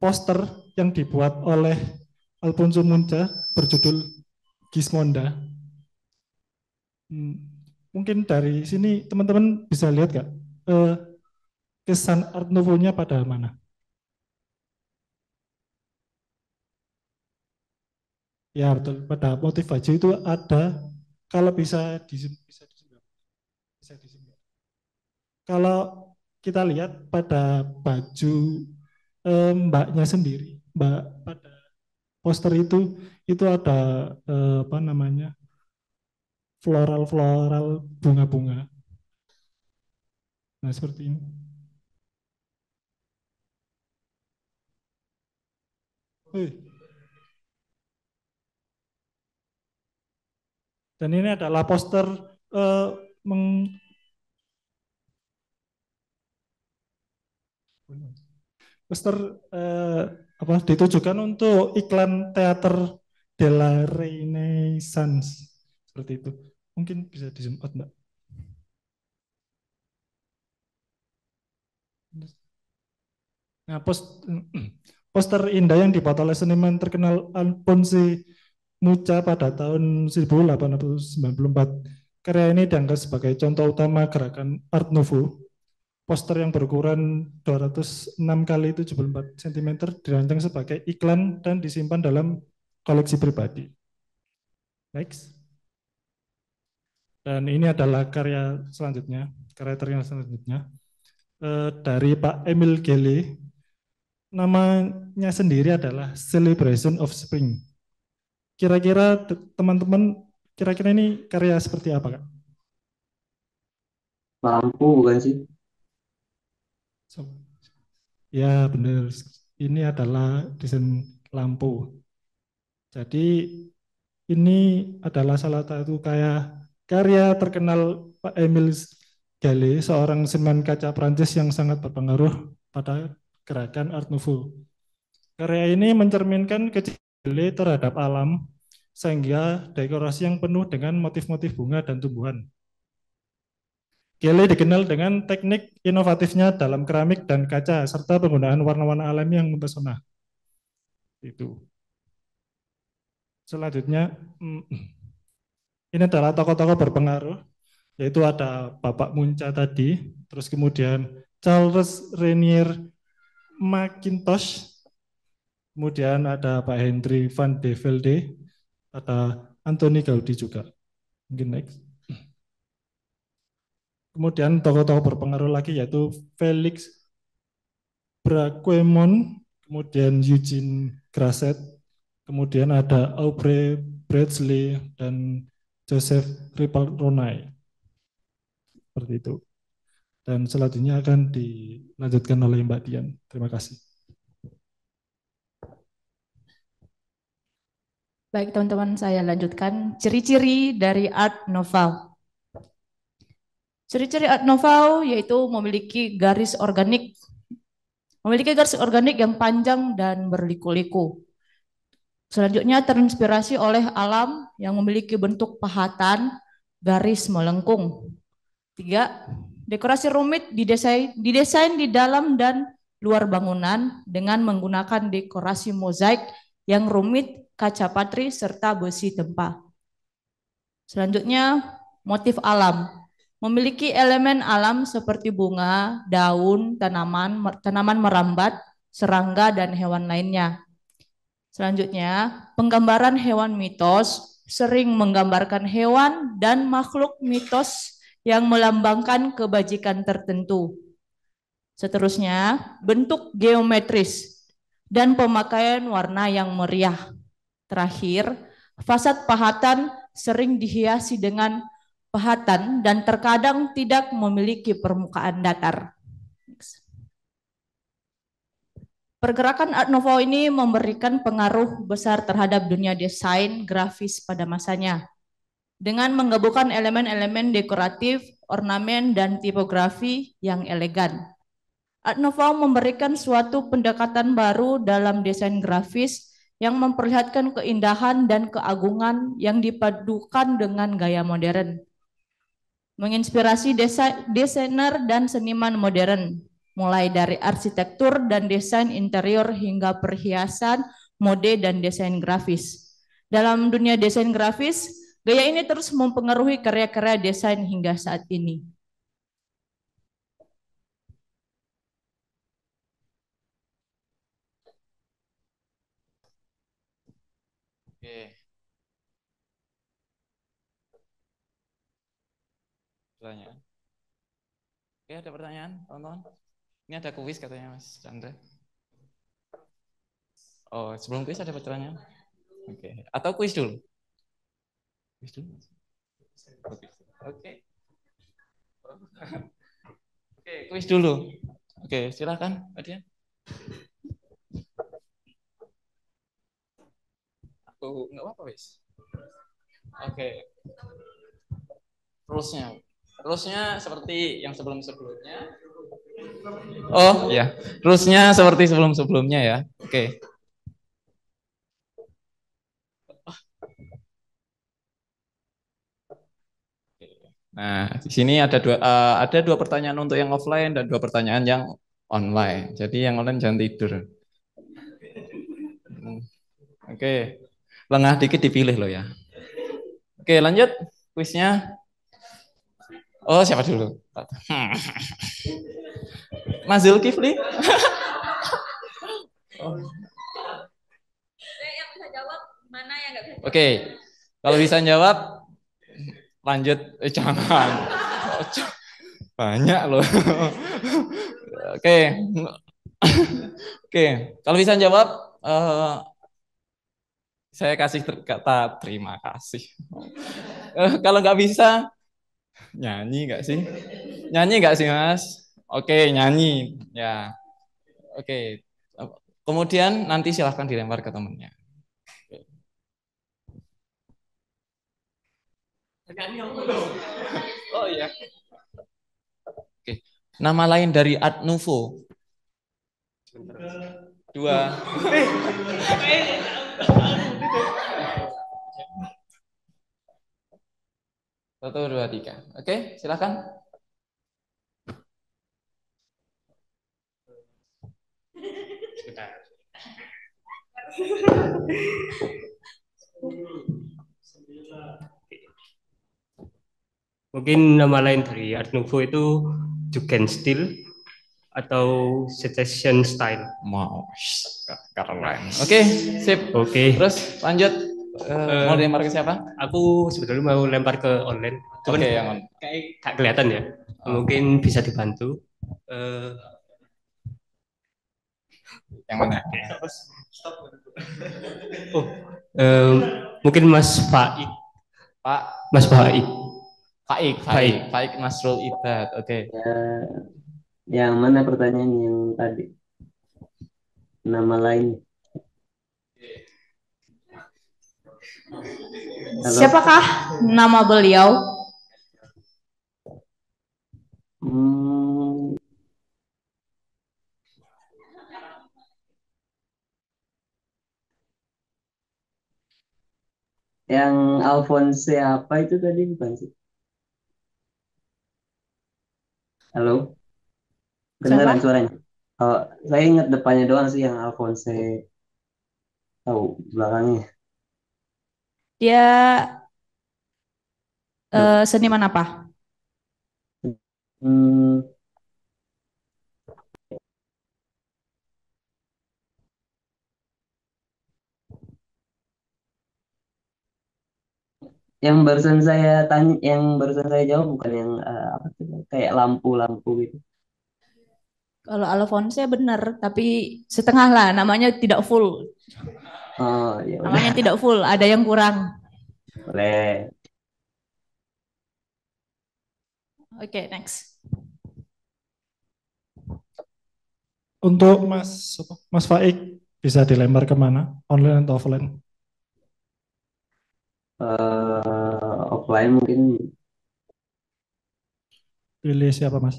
poster yang dibuat oleh Alfonso Munca berjudul Gismonda. Mungkin dari sini teman-teman bisa lihat nggak kesan Art Nouveau-nya pada mana? Ya betul, pada motif baju itu ada, kalau bisa di sini. Kalau kita lihat pada baju mbaknya sendiri, mbak pada poster itu ada apa namanya, floral bunga-bunga. Nah seperti ini. Dan ini adalah poster poster apa ditujukan untuk iklan teater de la Renaissance seperti itu. Mungkin bisa di zoom out, Mbak. Nah, poster indah yang dibuat oleh seniman terkenal Alfonsi Mucha pada tahun 1894. Karya ini dianggap sebagai contoh utama gerakan Art Nouveau. Poster yang berukuran 206 kali 74 cm dirancang sebagai iklan dan disimpan dalam koleksi pribadi. Next. Dan ini adalah karya selanjutnya, karya terkenal selanjutnya dari Pak Emil Gele. Namanya sendiri adalah Celebration of Spring. Kira-kira teman-teman, kira-kira ini karya seperti apa, Kak? Lampu bukan sih? Ya benar, ini adalah desain lampu. Jadi ini adalah salah satu karya terkenal Pak Emile Gale, seorang seniman kaca Prancis yang sangat berpengaruh pada gerakan Art Nouveau. Karya ini mencerminkan kecintaan Gale terhadap alam sehingga dekorasi yang penuh dengan motif-motif bunga dan tumbuhan. Gele dikenal dengan teknik inovatifnya dalam keramik dan kaca, serta penggunaan warna-warna alami yang mempesona. Itu. Selanjutnya, ini adalah tokoh-tokoh berpengaruh, yaitu ada Bapak Munca tadi, terus kemudian Charles Renier Mackintosh, kemudian ada Pak Hendrik van de Velde, ada Anthony Gaudi juga. Mungkin next. Kemudian tokoh-tokoh berpengaruh lagi yaitu Felix Braquemont, kemudian Eugene Grasset, kemudian ada Aubrey Bradley dan Joseph Ripalronai. Seperti itu. Dan selanjutnya akan dilanjutkan oleh Mbak Dian. Terima kasih. Baik teman-teman, saya lanjutkan ciri-ciri dari Art Nouveau. Ciri-ciri Art Nouveau yaitu memiliki garis organik yang panjang dan berliku-liku. Selanjutnya terinspirasi oleh alam yang memiliki bentuk pahatan, garis melengkung. 3. Dekorasi rumit didesain di dalam dan luar bangunan dengan menggunakan dekorasi mozaik yang rumit, kaca patri, serta besi tempa. Selanjutnya, motif alam. Memiliki elemen alam seperti bunga, daun, tanaman merambat, serangga, dan hewan lainnya. Selanjutnya, penggambaran hewan mitos sering menggambarkan hewan dan makhluk mitos yang melambangkan kebajikan tertentu. Seterusnya, bentuk geometris dan pemakaian warna yang meriah. Terakhir, fasad pahatan sering dihiasi dengan pahatan dan terkadang tidak memiliki permukaan datar. Pergerakan Art Nouveau ini memberikan pengaruh besar terhadap dunia desain grafis pada masanya. Dengan menggabungkan elemen-elemen dekoratif, ornamen, dan tipografi yang elegan. Art Nouveau memberikan suatu pendekatan baru dalam desain grafis yang memperlihatkan keindahan dan keagungan yang dipadukan dengan gaya modern. Menginspirasi desainer dan seniman modern, mulai dari arsitektur dan desain interior hingga perhiasan, mode, dan desain grafis. Dalam dunia desain grafis, gaya ini terus mempengaruhi karya-karya desain hingga saat ini. Oke. Pertanyaan. Oke, ada pertanyaan, teman-teman? Ini ada kuis katanya, Mas Chandra. Oh, sebelum kuis ada pertanyaan? Oke. Atau kuis dulu? Kuis dulu. Oke. Oke, kuis dulu. Oke, silakan, Mbak Dian. Aku nggak apa-apa, wis. Oke. Rulesnya seperti yang sebelum-sebelumnya. Oh ya, rulesnya seperti sebelum-sebelumnya ya. Oke. Nah, di sini ada dua pertanyaan untuk yang offline dan 2 pertanyaan yang online. Jadi yang online jangan tidur. Oke, lengah dikit dipilih loh ya. Oke, lanjut kuisnya. Oh, siapa dulu? Mas Zulkifli. Yang bisa jawab mana yang nggak bisa jawab? Oke, kalau bisa jawab lanjut. Jangan. Banyak loh. Oke. Oke, kalau bisa jawab saya kasih kata terima kasih. Kalau nggak bisa nyanyi nggak sih? Nyanyi nggak sih, Mas? Oke, nyanyi. Ya. Oke. Kemudian nanti silahkan dilempar ke temennya. Oh iya. Oke. Nama lain dari Art Nouveau. 2. Satu, dua, tiga. Oke, silakan. Mungkin nama lain dari Art Nouveau itu Jugendstil atau Secession Style. Mau, keren. Oke, sip. Oke. Terus lanjut. Mau dilempar ke siapa? Aku sebetulnya mau lempar ke online. Cuman Oke, yang on. kayak gak kelihatan ya. Mungkin bisa dibantu. Yang mana? Oh, mungkin Mas Faik. Pak. Mas Faik. Faik Nasrul Ibad. Oke. Ya, yang mana pertanyaan yang tadi? Nama lain. Halo? Siapakah nama beliau? Yang Alphonse apa itu tadi bukan sih? Halo? Kedengaran Siapa? suaranya? Oh, saya ingat depannya doang sih yang Alphonse. Tahu belakangnya. Dia seniman apa? Yang barusan saya tanya, yang barusan saya jawab bukan yang apa tuh kayak lampu-lampu gitu. Kalau Alphonse benar, tapi setengah lah. Namanya tidak full. Oh, ya Namanya udah. tidak full. Ada yang kurang. Boleh. Oke, next. Untuk Mas Faik bisa dilempar kemana? Online atau offline? Offline mungkin. Pilih siapa Mas?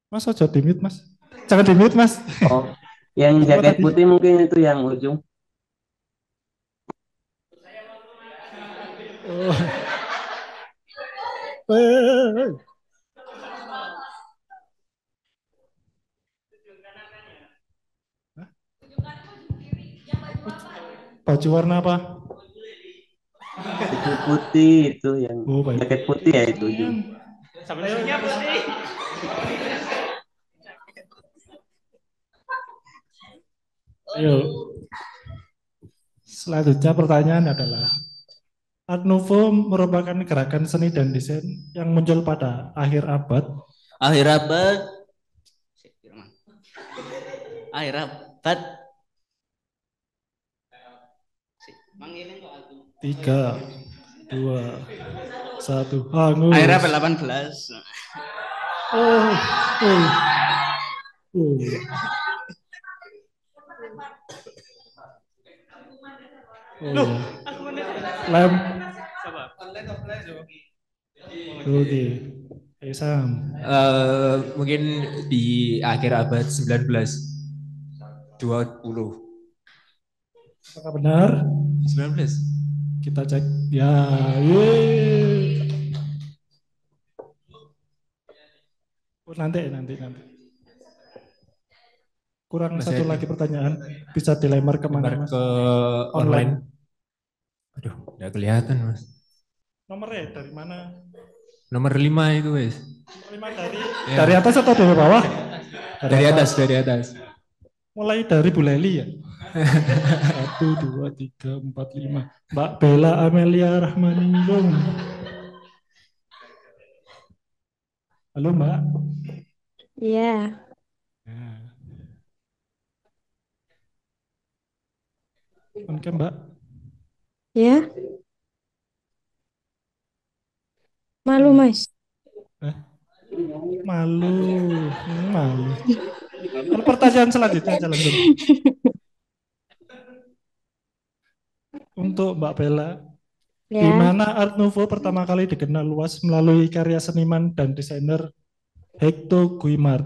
Mas aja di-mute Mas. Jangan di-mute Mas. Oh, yang jaket putih mungkin itu yang ujung. Baju warna apa? Baju putih itu yang jaket putih ya itu ujung. Sampai putih. Ayo. Selanjutnya pertanyaan adalah Art Nouveau merupakan gerakan seni dan desain yang muncul pada akhir abad akhir abad 3, 2, 1 hangus. akhir abad 18. Oh. Loh, lem. Online offline Oke. Sam. Mungkin di akhir abad 19. 20. Apakah benar? 19. Kita cek. Ya, yeay. Oh, nanti. Kurang Masih satu ada. lagi pertanyaan. Bisa dilempar kemana Mas? Ke online. Aduh, nggak kelihatan Mas. Nomornya dari mana? Nomor 5 itu Mas. Nomor 5 dari Ya. dari atas atau dari bawah? Dari atas. Mulai dari Bu Leli ya. 1, 2, 3, 4, 5. Mbak Bella Amelia Rahmaningrum. Halo Mbak. Iya. Oke Mbak. Ya. Malu Mas. Malu. Kalau pertanyaan selanjutnya aja langsung. Untuk Mbak Bella, Ya. di mana Art Nouveau pertama kali dikenal luas melalui karya seniman dan desainer Hekto Guimard.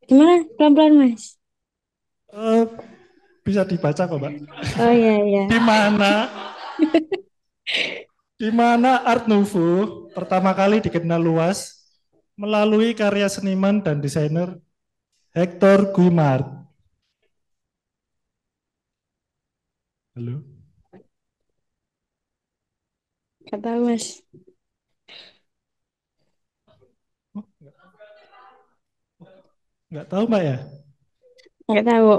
Gimana? Pelan-pelan, Mas. Eh, bisa dibaca kok, Mbak. Oh iya, iya. Di mana Art Nouveau pertama kali dikenal luas melalui karya seniman dan desainer Hector Guimard. Halo, Gak tahu, Mas. nggak tahu Mbak ya? Gak tahu.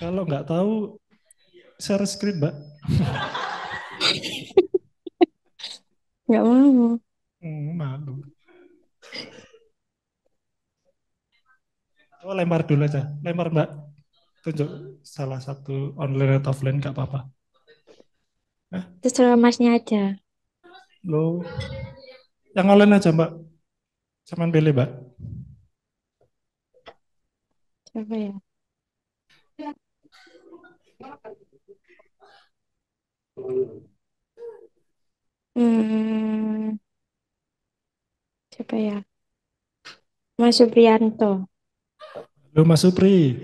Kalau nggak tahu, share screen Mbak. Gak mau. Malu. Oh, lempar dulu aja. Lempar Mbak. Tunjuk salah satu online atau offline nggak apa-apa. Terserah Masnya aja. Lo yang online aja Mbak. Cuman pilih Mbak. Siapa ya? Hmm, siapa ya? Mas Supriyanto. Lo Mas Supri.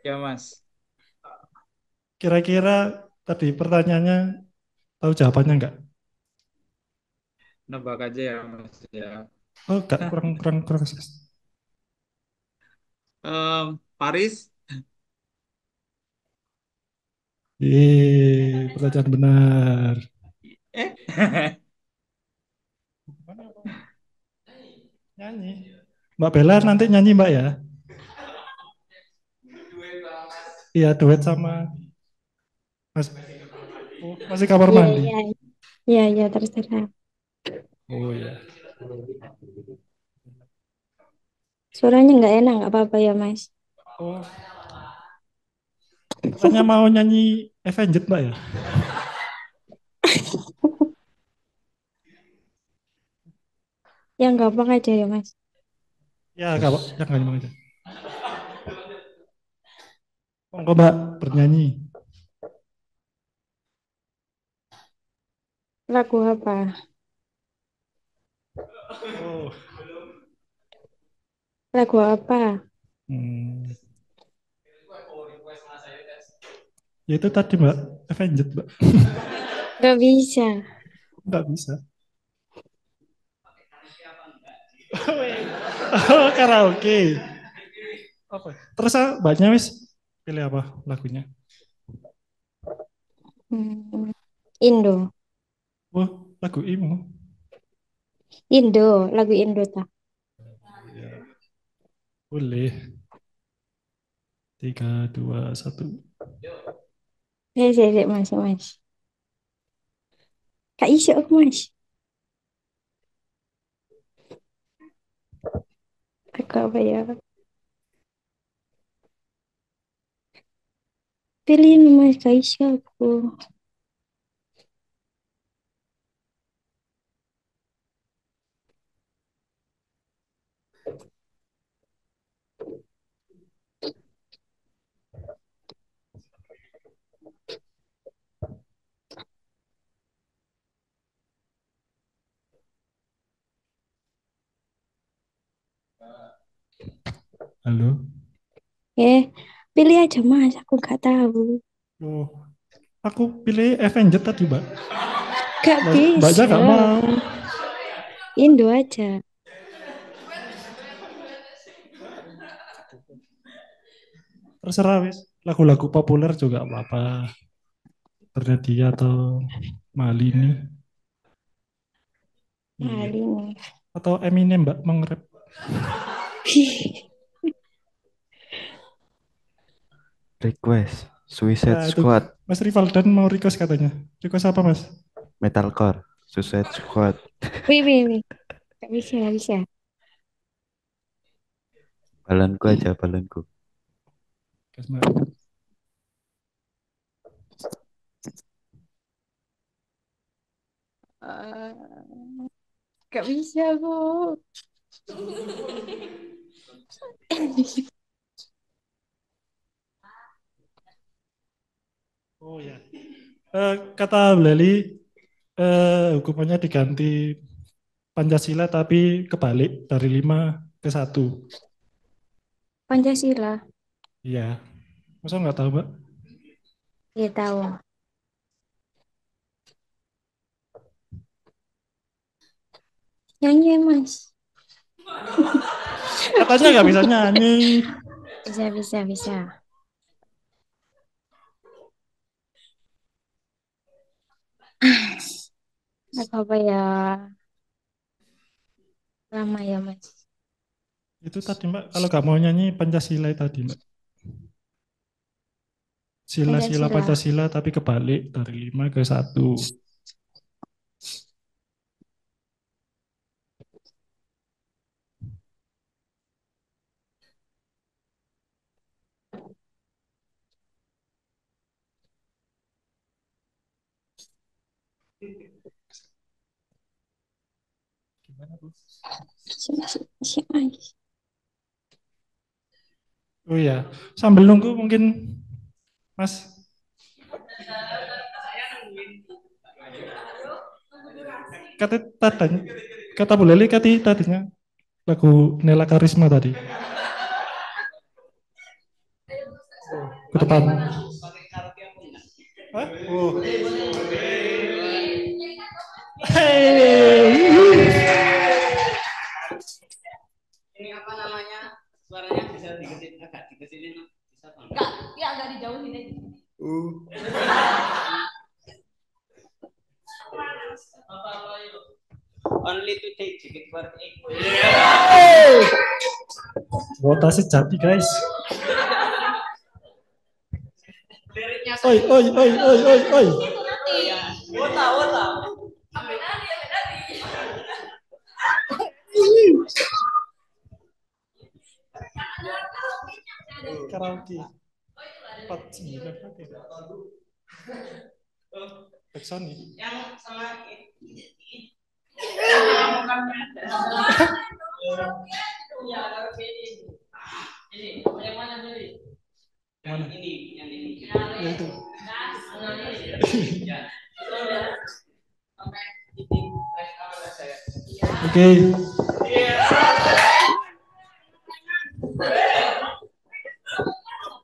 Ya Mas. Kira-kira tadi pertanyaannya tahu jawabannya nggak? Nebak aja ya Mas ya. Oh, nggak, kurang. Paris. Pertanyaan benar. Nyanyi. Mbak Bella nanti nyanyi Mbak ya? Iya, duet sama Mas. Oh, masih kamar Iya, mandi. iya. Iya, iya, terserah. Oh ya. Suaranya nggak enak, nggak apa-apa ya, Mas. Oh. Katanya mau nyanyi Avenged Mbak ya? Yang gampang aja ya, Mas. Ya, Kak, yang gampang aja. Monggo Mbak bernyanyi. Lagu apa? Oh. Lagu apa? Ya itu tadi Mbak, Avenged Mbak. Nggak bisa. Nggak bisa. Oh, karaoke. Apa? Terus Mbaknya wis pilih apa lagunya? Indo. Oh, lagu Imo. Indo, lagu Indo tak. Boleh. 3, 2, 1. Mas. Kak isu aku, Mas. Aku apa ya? Pilihin Mas, Kak isu aku. Halo. Pilih aja Mas, aku nggak tahu. Oh, aku pilih Avenged tadi, Mbak. Gak Mbaknya bisa. gak mau. Indo aja. Terserah wis. Lagu-lagu populer juga apa-apa. Bernadia atau Malini. Malini. Atau Eminem Mbak mau nge-rap. Request Suicide Nah, itu Squad. Mas Rival dan mau request katanya. Request apa Mas? Metalcore Suicide Squad. Wih. Gak bisa, gak bisa. Balonku aja, balonku. Request Mbak. Gak bisa aku. Oh ya. Kata Leli, hukumannya diganti Pancasila tapi kebalik dari 5 ke 1. Pancasila. Iya. Masa nggak tahu, Mbak? Iya tahu. Nyanyi ya, Mas. Katanya nggak bisa nyanyi. Bisa. Apa ya? Lama ya, Mas. Itu tadi, Mbak, kalau nggak mau nyanyi Pancasila tadi, Mbak. Sila-sila Pancasila. Pancasila tapi kebalik dari 5 ke 1. Gimana, Bu? Mas. Oh iya, sambil nunggu mungkin Mas. Kata Bu Leli tadinya lagu Nela Karisma tadi. Ke depan. Hah? Oh. Ini apa namanya? Suaranya bisa diketin, agak dikecilin, bisa Bang? Enggak, ya agak dijauhin aja. Only to take ticket for 8. Wota sejati, guys. Liriknya Oi. Wota. Karaoke. 49 berarti. Sony. Yang sama ini. Ini yang mana Meli? Yang ini. Yang itu. Oke.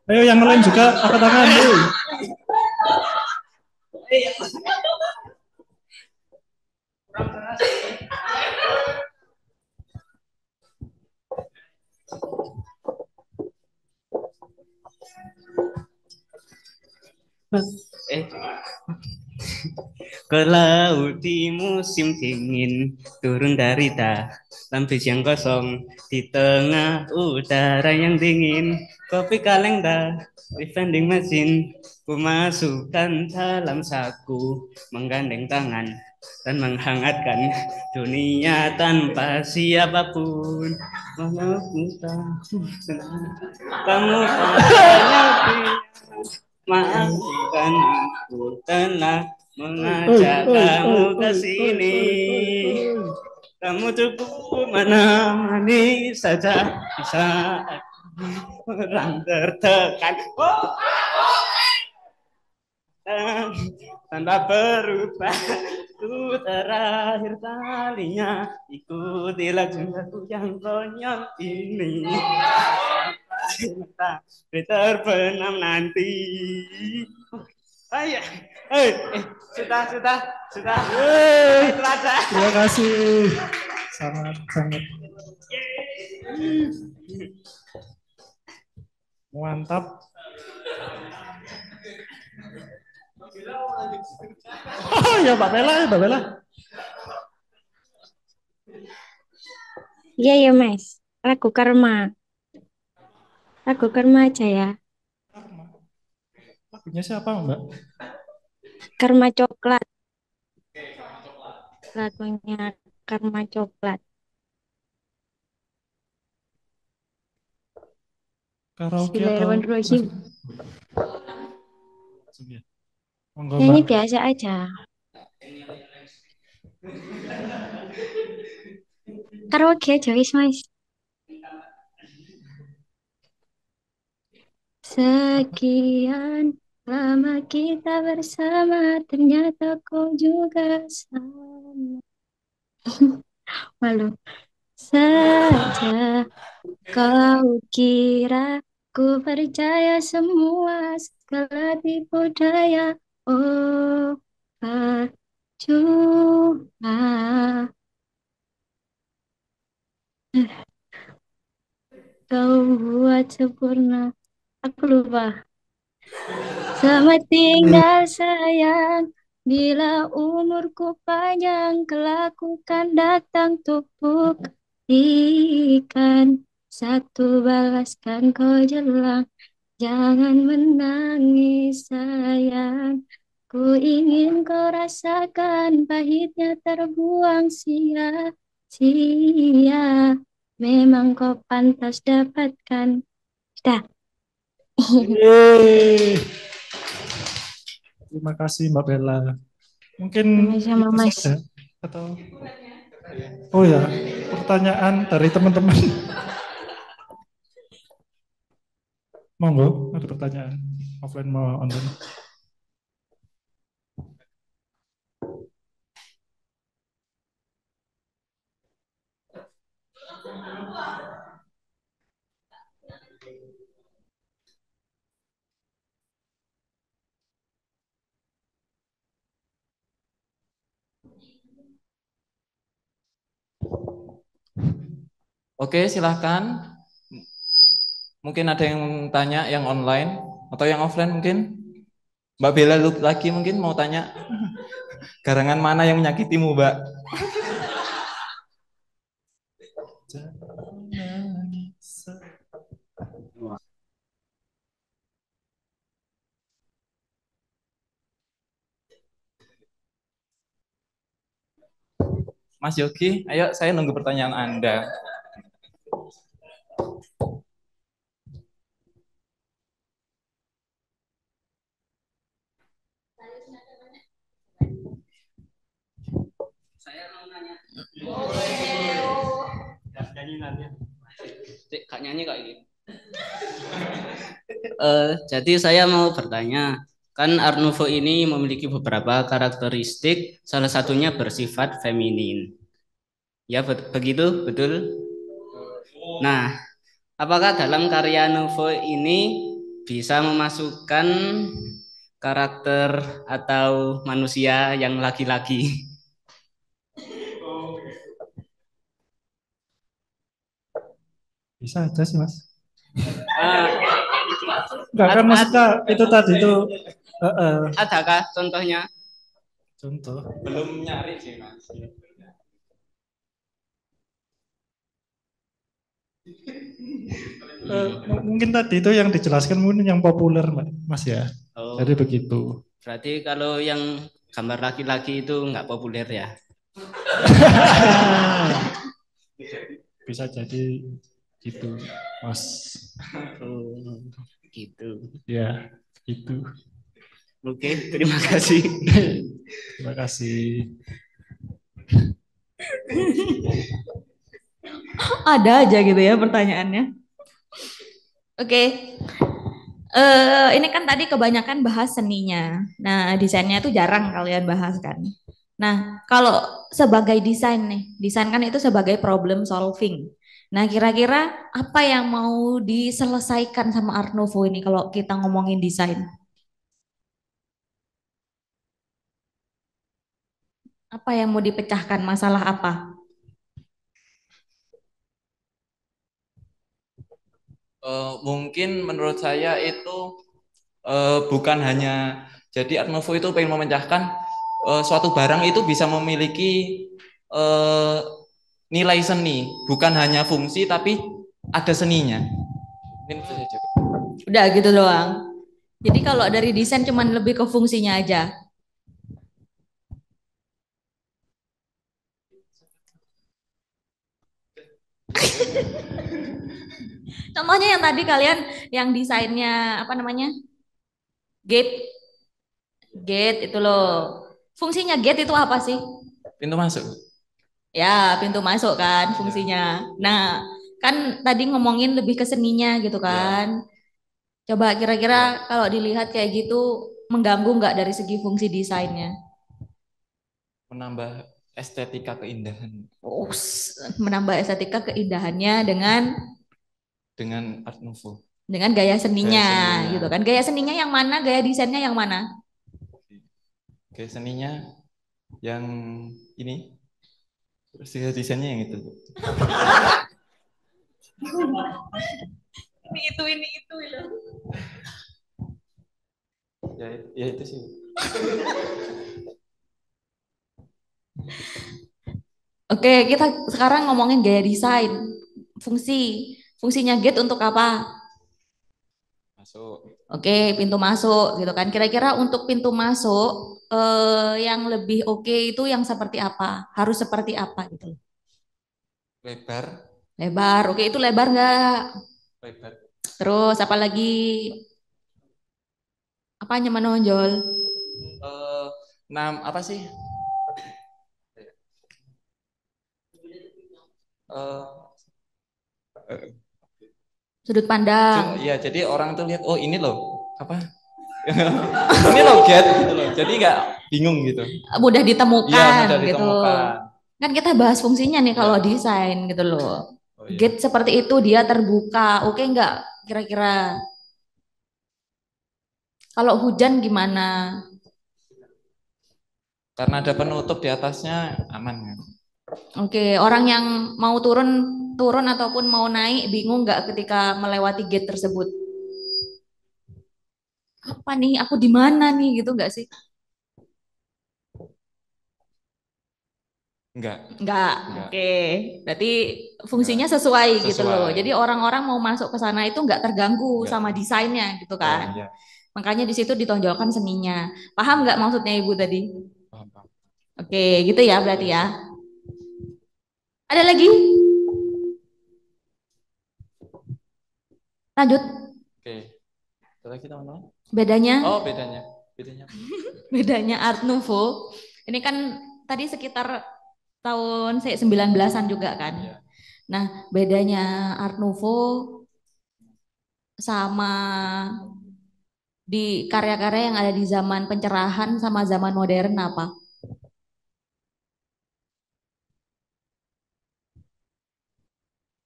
Ayo yang lain juga angkat tangan. Ke laut di musim dingin, turun dari lampis yang kosong di tengah udara yang dingin. Kopi kaleng di vending mesin, ku masukkan dalam saku, menggandeng tangan dan menghangatkan dunia tanpa siapapun. Kamu maafkan aku telah mengajak kamu ke sini. Kamu cukup menemani saja di saat orang tertekan. Tanpa berubah, ku terakhir kalinya ikutilah cintaku yang konyol ini. Terbenam nanti. Ayah, sudah. Itu aja. Terima kasih. Sangat. Mantap. Oh ya Mbak Bella. Iya ya Mas. Lagu Karma aja ya. Lagunya siapa Mbak? Karma Coklat. Lagunya Karma Coklat. Karaoke atau nyanyi biasa aja. Karaoke aja wis Mas. Sekian lama kita bersama, ternyata kau juga sama. Malu saja kau kira ku percaya semua segala tipu daya. Oh, percuma. Kau buat sempurna. Aku lupa. Selamat tinggal sayang. Bila umurku panjang, kelak ku kan datang untuk buktikan. Satu balaskan kau jelang. Jangan menangis sayang. Ku ingin kau rasakan pahitnya terbuang sia-sia. Memang kau pantas dapatkan. Sudah. Yeay. Terima kasih Mbak Bella. Mungkin Sama-sama, itu Mas. saja atau oh ya, pertanyaan dari teman-teman. Monggo, ada pertanyaan offline mau online. Oke, silahkan. Mungkin ada yang tanya yang online atau yang offline mungkin. Mbak Bella lagi mungkin mau tanya. Garangan mana yang menyakitimu, Mbak? Mas Yogi, ayo saya nunggu pertanyaan Anda. Saya mau nanya. Nyanyi nanti. Kak nyanyi kak ini. Jadi saya mau bertanya, kan Art Nouveau ini memiliki beberapa karakteristik, salah satunya bersifat feminin. Ya begitu, betul? Nah, apakah dalam karya Nouveau ini bisa memasukkan karakter atau manusia yang laki-laki? Bisa aja sih Mas. Enggak kan maksudnya itu tadi itu adakah contohnya? Contoh. Belum nyari sih Mas. Mungkin tadi itu yang dijelaskan mungkin yang populer Mas ya. Oh, jadi begitu. Berarti kalau yang gambar laki-laki itu nggak populer ya? Bisa jadi gitu Mas. Oh, gitu. Ya, itu. Oke, terima kasih. Terima kasih. Ada aja gitu ya pertanyaannya. Oke. Ini kan tadi kebanyakan bahas seninya. Nah, desainnya itu jarang kalian bahas kan. Nah, kalau sebagai desain nih, desain kan itu sebagai problem solving. Nah, kira-kira apa yang mau diselesaikan sama Art Nouveau ini kalau kita ngomongin desain? Apa yang mau dipecahkan? Masalah apa? Mungkin menurut saya itu bukan hanya jadi Art Nouveau itu pengen memecahkan suatu barang itu bisa memiliki nilai seni, bukan hanya fungsi tapi ada seninya. Udah gitu doang. Jadi kalau dari desain cuman lebih ke fungsinya aja. Contohnya yang tadi kalian yang desainnya apa namanya? Gate. Gate itu loh. Fungsinya gate itu apa sih? Pintu masuk. Ya, pintu masuk kan fungsinya. Nah, kan tadi ngomongin lebih ke seninya gitu kan. Coba kira-kira kalau dilihat kayak gitu mengganggu nggak dari segi fungsi desainnya? Menambah estetika keindahan Menambah estetika keindahannya dengan Art Nouveau. dengan gaya seninya, Gaya seninya. gitu kan. Gaya seninya yang mana, gaya desainnya yang mana? Gaya seninya yang ini, terus gaya desainnya yang itu. ini itu loh. Ya itu sih. Oke, kita sekarang ngomongin gaya desain. Fungsinya gate untuk apa? Masuk. Oke, pintu masuk gitu kan. Kira-kira untuk pintu masuk yang lebih oke itu yang seperti apa? Harus seperti apa gitu? Lebar. Lebar. Oke, itu lebar nggak? Lebar. Terus apa lagi? Apanya menonjol? Apa sih? Sudut pandang. Ya, jadi orang tuh lihat, oh ini loh, apa? Ini loh gate gitu loh. Jadi nggak bingung gitu. Mudah ditemukan Iya, mudah gitu. ditemukan. Kan kita bahas fungsinya nih kalau desain gitu loh. Oh, iya. Gate seperti itu dia terbuka. Oke nggak kira-kira? Kalau hujan gimana? Karena ada penutup di atasnya aman kan? Oke, orang yang mau turun ataupun mau naik bingung nggak ketika melewati gate tersebut? Apa nih? Aku di mana nih gitu nggak sih? Enggak. Oke. Berarti fungsinya sesuai gitu loh. Jadi orang-orang mau masuk ke sana itu enggak terganggu sama desainnya gitu kan. Iya. Makanya di situ ditonjolkan seninya. Paham nggak maksudnya Ibu tadi? Paham. Oke, gitu ya berarti ya. Ada lagi? Lanjut. Oke. Ada lagi teman-teman? Bedanya? Oh, bedanya. Bedanya Art Nouveau. Ini kan tadi sekitar tahun 19-an juga kan. Nah, bedanya Art Nouveau sama di karya-karya yang ada di zaman pencerahan sama zaman modern apa?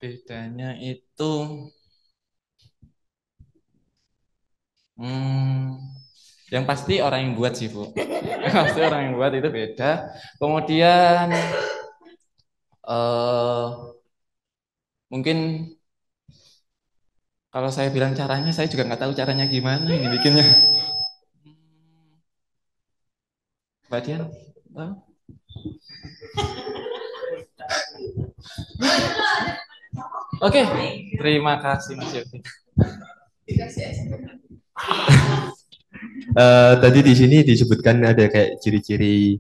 Bedanya itu yang pasti orang yang buat sih, Bu. Pasti orang yang buat itu beda. Kemudian mungkin kalau saya bilang caranya, saya juga nggak tahu caranya gimana ini bikinnya. Mbak Dian, Oke, terima kasih Mas Yogi. Tadi di sini disebutkan ada kayak ciri-ciri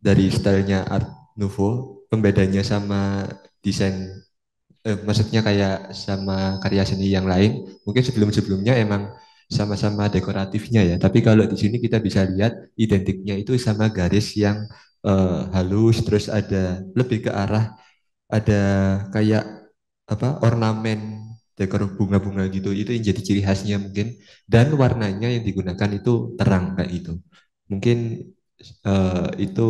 dari stylenya Art Nouveau, pembedanya sama desain, maksudnya kayak sama karya seni yang lain. Mungkin sebelum-sebelumnya emang sama-sama dekoratifnya ya. Tapi kalau di sini kita bisa lihat identiknya itu sama garis yang halus, terus ada lebih ke arah ada kayak apa ornamen dekor bunga-bunga gitu, itu yang jadi ciri khasnya mungkin, dan warnanya yang digunakan itu terang kayak gitu mungkin. Itu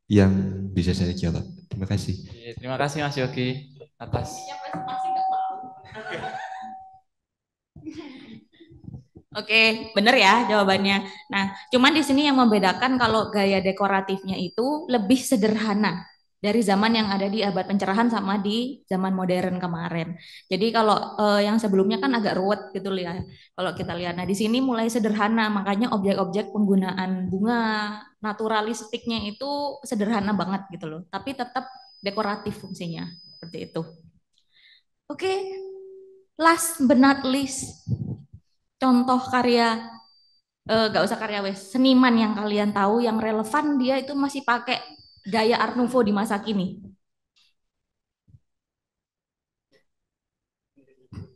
yang bisa saya jawab. Terima kasih. Terima kasih Mas Yogi atas. Oke, bener ya jawabannya. Nah, cuman di sini yang membedakan kalau gaya dekoratifnya itu lebih sederhana dari zaman yang ada di abad pencerahan sama di zaman modern kemarin. Jadi kalau yang sebelumnya kan agak ruwet gitu ya. Kalau kita lihat, nah di sini mulai sederhana, makanya objek-objek penggunaan bunga naturalistiknya itu sederhana banget gitu loh. Tapi tetap dekoratif fungsinya seperti itu. Oke, last but not least. Contoh karya, gak usah karya wes, seniman yang kalian tahu yang relevan dia itu masih pakai gaya Art Nouveau di masa kini.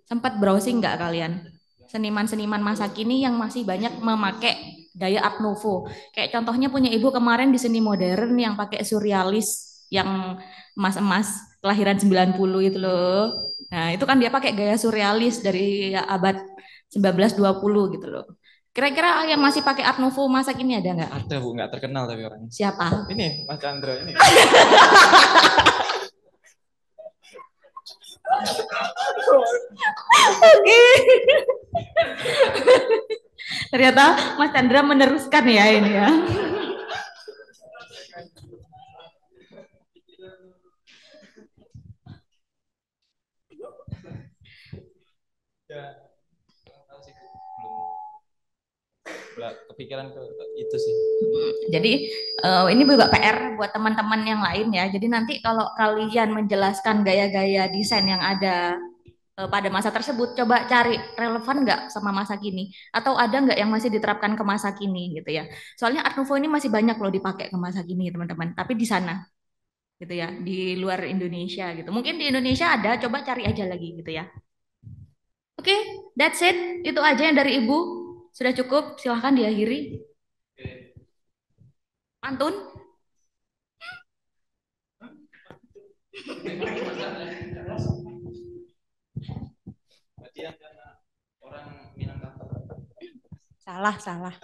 Sempat browsing nggak kalian? Seniman-seniman masa kini yang masih banyak memakai gaya Art Nouveau. Kayak contohnya punya ibu kemarin di seni modern yang pakai surrealis yang emas-emas kelahiran 90 itu loh. Nah, itu kan dia pakai gaya surrealis dari abad 19-20 gitu loh. Kira-kira yang masih pakai Art Nouveau masa kini ada nggak? Ada Bu, nggak terkenal tapi orangnya. Siapa? Ini Mas Chandra ini. Oke. Ternyata Mas Chandra meneruskan ya ini ya. Ya, belum kepikiran ke itu sih. Jadi ini juga PR buat teman-teman yang lain ya. Jadi nanti kalau kalian menjelaskan gaya-gaya desain yang ada pada masa tersebut, coba cari relevan nggak sama masa kini, atau ada nggak yang masih diterapkan ke masa kini gitu ya. Soalnya Art Nouveau ini masih banyak loh dipakai ke masa kini teman-teman. Tapi di sana gitu ya, di luar Indonesia gitu. Mungkin di Indonesia ada, coba cari aja lagi gitu ya. Oke, that's it. Itu aja yang dari Ibu. Sudah cukup, silahkan diakhiri. Pantun. Salah.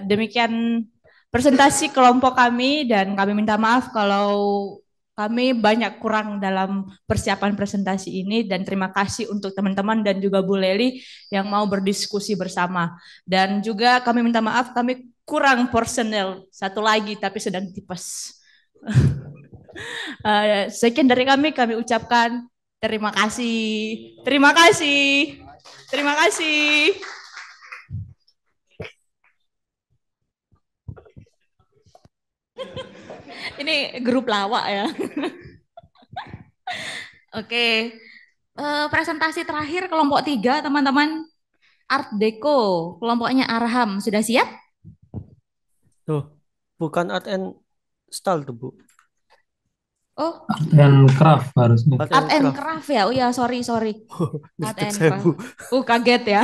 Demikian presentasi kelompok kami dan kami minta maaf kalau kami banyak kurang dalam persiapan presentasi ini dan terima kasih untuk teman-teman dan juga Bu Leli yang mau berdiskusi bersama. Dan juga kami minta maaf kami kurang personel satu lagi tapi sedang tipes. Sekian dari kami ucapkan terima kasih. Terima kasih. Terima kasih. Ini grup lawak ya. Oke. Presentasi terakhir kelompok 3 teman-teman. Art Deco, kelompoknya Arham. Sudah siap? Tuh, bukan art and style tuh, Bu. Oh, Art and craft harusnya. Art and craft ya. Oh ya, sorry. Art and saya, Bu. craft. Kaget ya.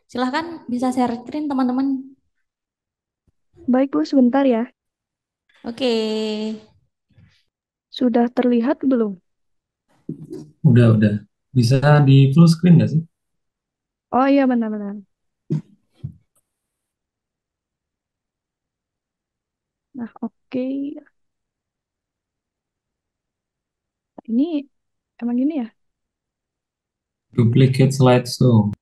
Silahkan bisa share screen teman-teman. Baik Bu, sebentar ya. Oke. Sudah terlihat belum? Udah. Bisa di full screen nggak sih? Oh iya benar-benar. Nah oke. Ini emang gini ya? Duplicate slideshow.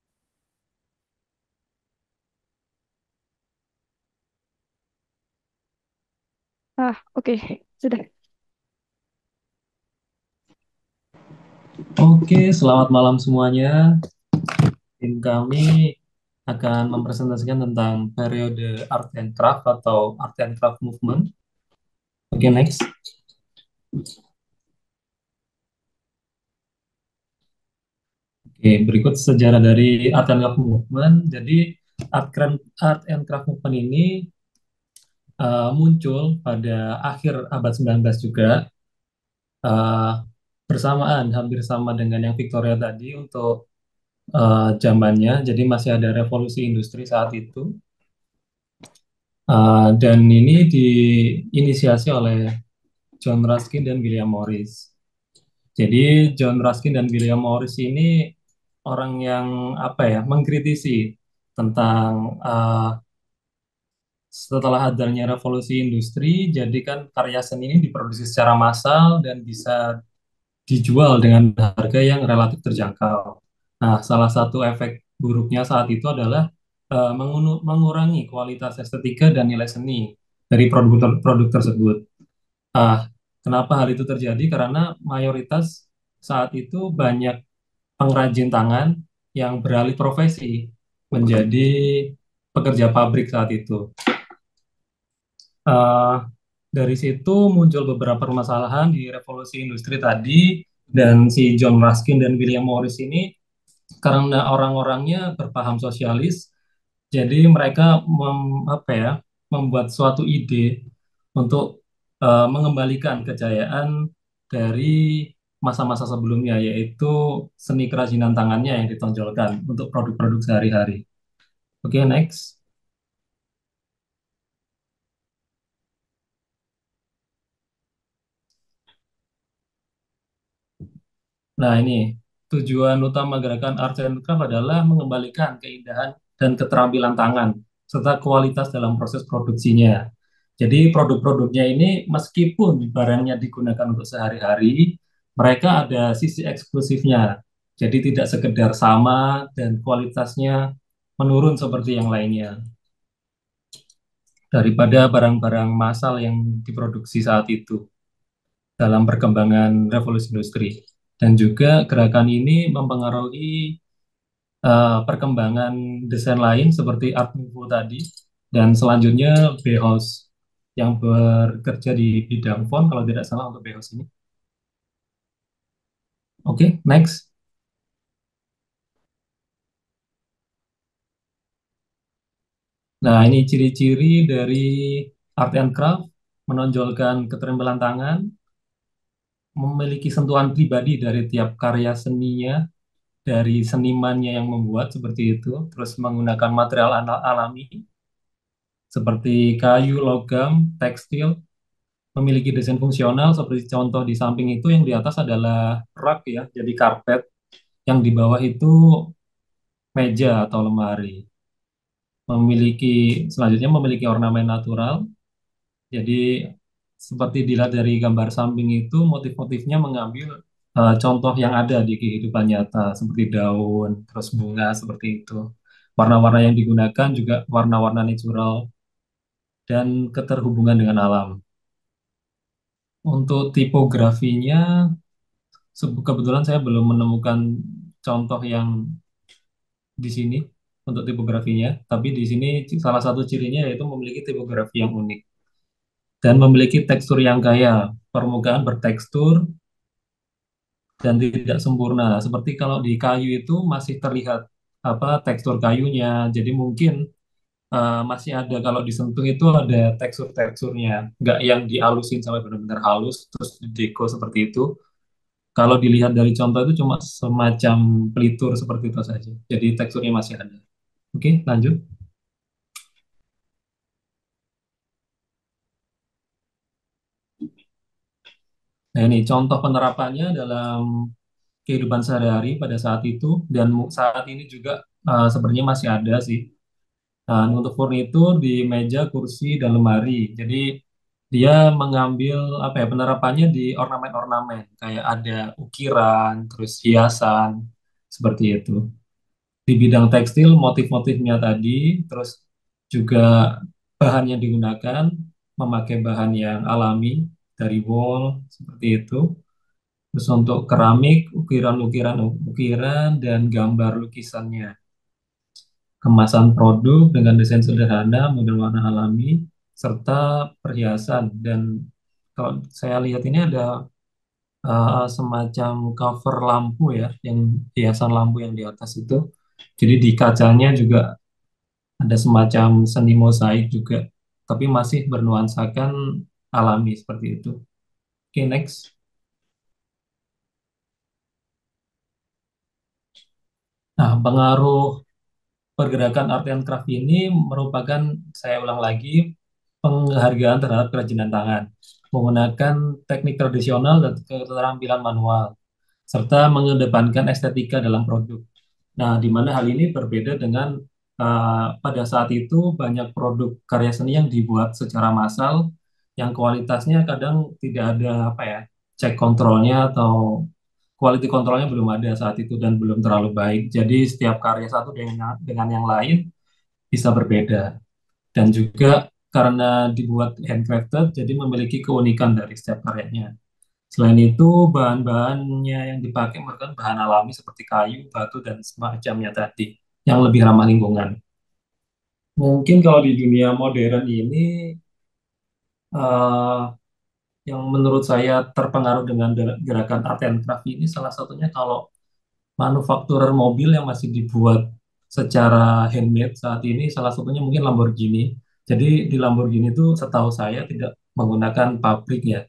Oke. Sudah. Oke, selamat malam semuanya. Tim kami akan mempresentasikan tentang periode art and craft atau art and craft movement. Oke, next. Oke, berikut sejarah dari art and craft movement. Jadi, art and craft movement ini muncul pada akhir abad 19 juga, bersamaan hampir sama dengan yang Victoria tadi untuk zamannya. Jadi masih ada revolusi industri saat itu. Dan ini diinisiasi oleh John Ruskin dan William Morris. Jadi John Ruskin dan William Morris ini orang yang mengkritisi tentang setelah adanya revolusi industri, jadi kan karya seni ini diproduksi secara massal dan bisa dijual dengan harga yang relatif terjangkau. Nah, salah satu efek buruknya saat itu adalah mengurangi kualitas estetika dan nilai seni dari produk tersebut. Kenapa hal itu terjadi? Karena mayoritas saat itu banyak pengrajin tangan yang beralih profesi menjadi pekerja pabrik saat itu. Dari situ muncul beberapa permasalahan di revolusi industri tadi, dan si John Ruskin dan William Morris ini karena orang-orangnya berpaham sosialis, jadi mereka membuat suatu ide untuk mengembalikan kejayaan dari masa-masa sebelumnya, yaitu seni kerajinan tangannya yang ditonjolkan untuk produk-produk sehari-hari. Oke, next. Nah, ini tujuan utama gerakan Arts and Craft adalah mengembalikan keindahan dan keterampilan tangan serta kualitas dalam proses produksinya. Jadi produk-produknya ini meskipun barangnya digunakan untuk sehari-hari, mereka ada sisi eksklusifnya. Jadi tidak sekedar sama dan kualitasnya menurun seperti yang lainnya daripada barang-barang massal yang diproduksi saat itu dalam perkembangan revolusi industri. Dan juga gerakan ini mempengaruhi perkembangan desain lain seperti Art Nouveau tadi, dan selanjutnya Bauhaus yang bekerja di bidang font kalau tidak salah untuk Bauhaus ini. Oke, next. Nah, ini ciri-ciri dari Art and Craft menonjolkan keterampilan tangan, memiliki sentuhan pribadi dari tiap karya seninya, dari senimannya yang membuat seperti itu, terus menggunakan material alami seperti kayu, logam, tekstil, memiliki desain fungsional seperti contoh di samping itu, yang di atas adalah rak ya, jadi karpet, yang di bawah itu meja atau lemari. Selanjutnya memiliki ornamen natural, jadi seperti dilihat dari gambar samping itu, motif-motifnya mengambil contoh yang ada di kehidupan nyata, seperti daun, terus bunga, seperti itu. Warna-warna yang digunakan juga warna-warna natural dan keterhubungan dengan alam. Untuk tipografinya, kebetulan saya belum menemukan contoh yang di sini untuk tipografinya, tapi di sini salah satu cirinya yaitu memiliki tipografi yang unik dan memiliki tekstur yang kaya. Permukaan bertekstur dan tidak sempurna. Seperti kalau di kayu itu masih terlihat tekstur kayunya. Jadi mungkin masih ada, kalau disentuh itu ada tekstur-teksturnya, nggak yang dihalusin sampai benar-benar halus terus dideko seperti itu. Kalau dilihat dari contoh itu cuma semacam pelitur seperti itu saja. Jadi teksturnya masih ada. Oke, lanjut. Nah, ini contoh penerapannya dalam kehidupan sehari-hari pada saat itu, dan saat ini juga sebenarnya masih ada sih. Nah, untuk furnitur di meja, kursi, dan lemari. Jadi dia mengambil penerapannya di ornamen-ornamen, kayak ada ukiran, terus hiasan, seperti itu. Di bidang tekstil, motif-motifnya tadi, terus juga bahan yang digunakan, memakai bahan yang alami dari wool, seperti itu. Terus untuk keramik, ukiran dan gambar lukisannya. Kemasan produk dengan desain sederhana, model warna alami, serta perhiasan. Dan kalau saya lihat ini ada semacam cover lampu ya, yang hiasan lampu yang di atas itu. Jadi di kacanya juga ada semacam seni mosaik juga, tapi masih bernuansakan alami seperti itu. Oke, next. Nah, pengaruh pergerakan art and craft ini merupakan, saya ulang lagi, penghargaan terhadap kerajinan tangan, menggunakan teknik tradisional dan keterampilan manual, serta mengedepankan estetika dalam produk. Nah, di mana hal ini berbeda dengan pada saat itu banyak produk karya seni yang dibuat secara massal, yang kualitasnya kadang tidak ada cek kontrolnya, atau quality kontrolnya belum ada saat itu dan belum terlalu baik. Jadi setiap karya satu dengan yang lain bisa berbeda. Dan juga karena dibuat handcrafted, jadi memiliki keunikan dari setiap karyanya. Selain itu, bahan-bahannya yang dipakai merupakan bahan alami seperti kayu, batu, dan semacamnya tadi, yang lebih ramah lingkungan. Mungkin kalau di dunia modern ini, eh, yang menurut saya terpengaruh dengan gerakan art and craft ini, salah satunya kalau manufakturer mobil yang masih dibuat secara handmade saat ini, salah satunya mungkin Lamborghini. Jadi di Lamborghini itu setahu saya tidak menggunakan pabrik ya.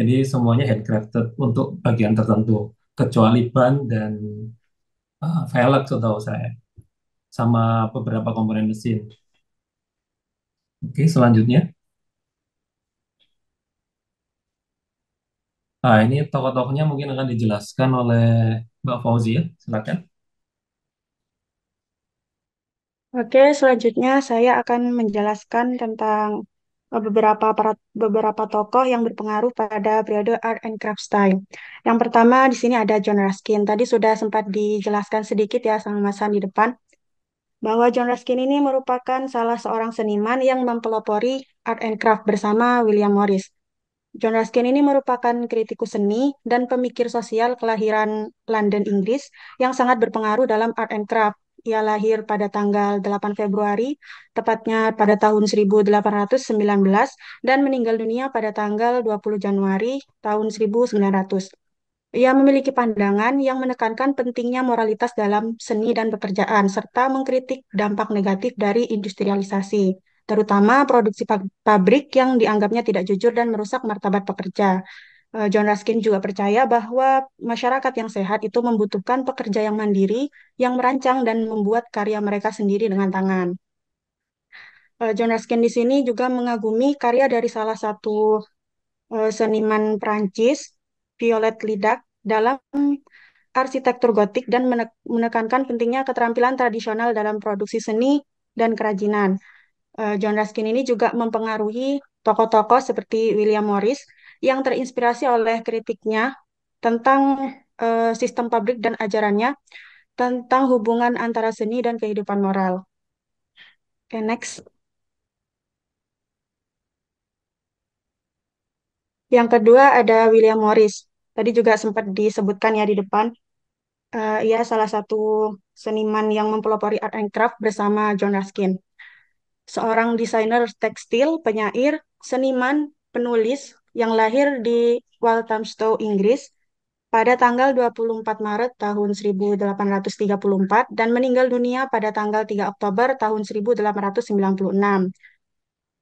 Jadi semuanya handcrafted untuk bagian tertentu, kecuali ban dan velg setahu saya, sama beberapa komponen mesin. Oke, selanjutnya. Nah, ini tokoh-tokohnya mungkin akan dijelaskan oleh Mbak Fauzi ya. Silakan. Oke, selanjutnya saya akan menjelaskan tentang beberapa tokoh yang berpengaruh pada periode Art and Craft Style. Yang pertama di sini ada John Ruskin. Tadi sudah sempat dijelaskan sedikit ya sama Mas Han di depan, bahwa John Ruskin ini merupakan salah seorang seniman yang mempelopori Art and Craft bersama William Morris. John Ruskin ini merupakan kritikus seni dan pemikir sosial kelahiran London, Inggris, yang sangat berpengaruh dalam art and craft. Ia lahir pada tanggal 8 Februari, tepatnya pada tahun 1819, dan meninggal dunia pada tanggal 20 Januari tahun 1900. Ia memiliki pandangan yang menekankan pentingnya moralitas dalam seni dan pekerjaan, serta mengkritik dampak negatif dari industrialisasi, terutama produksi pabrik yang dianggapnya tidak jujur dan merusak martabat pekerja. John Ruskin juga percaya bahwa masyarakat yang sehat itu membutuhkan pekerja yang mandiri, yang merancang dan membuat karya mereka sendiri dengan tangan. John Ruskin di sini juga mengagumi karya dari salah satu seniman Prancis, Violet Lidac, dalam arsitektur gotik dan menekankan pentingnya keterampilan tradisional dalam produksi seni dan kerajinan. John Ruskin ini juga mempengaruhi tokoh-tokoh seperti William Morris yang terinspirasi oleh kritiknya tentang sistem pabrik dan ajarannya tentang hubungan antara seni dan kehidupan moral. Okay, next. Yang kedua ada William Morris. Tadi juga sempat disebutkan ya di depan. Ia salah satu seniman yang mempelopori art and craft bersama John Ruskin. Seorang desainer tekstil, penyair, seniman, penulis yang lahir di Walthamstow, Inggris pada tanggal 24 Maret tahun 1834 dan meninggal dunia pada tanggal 3 Oktober tahun 1896.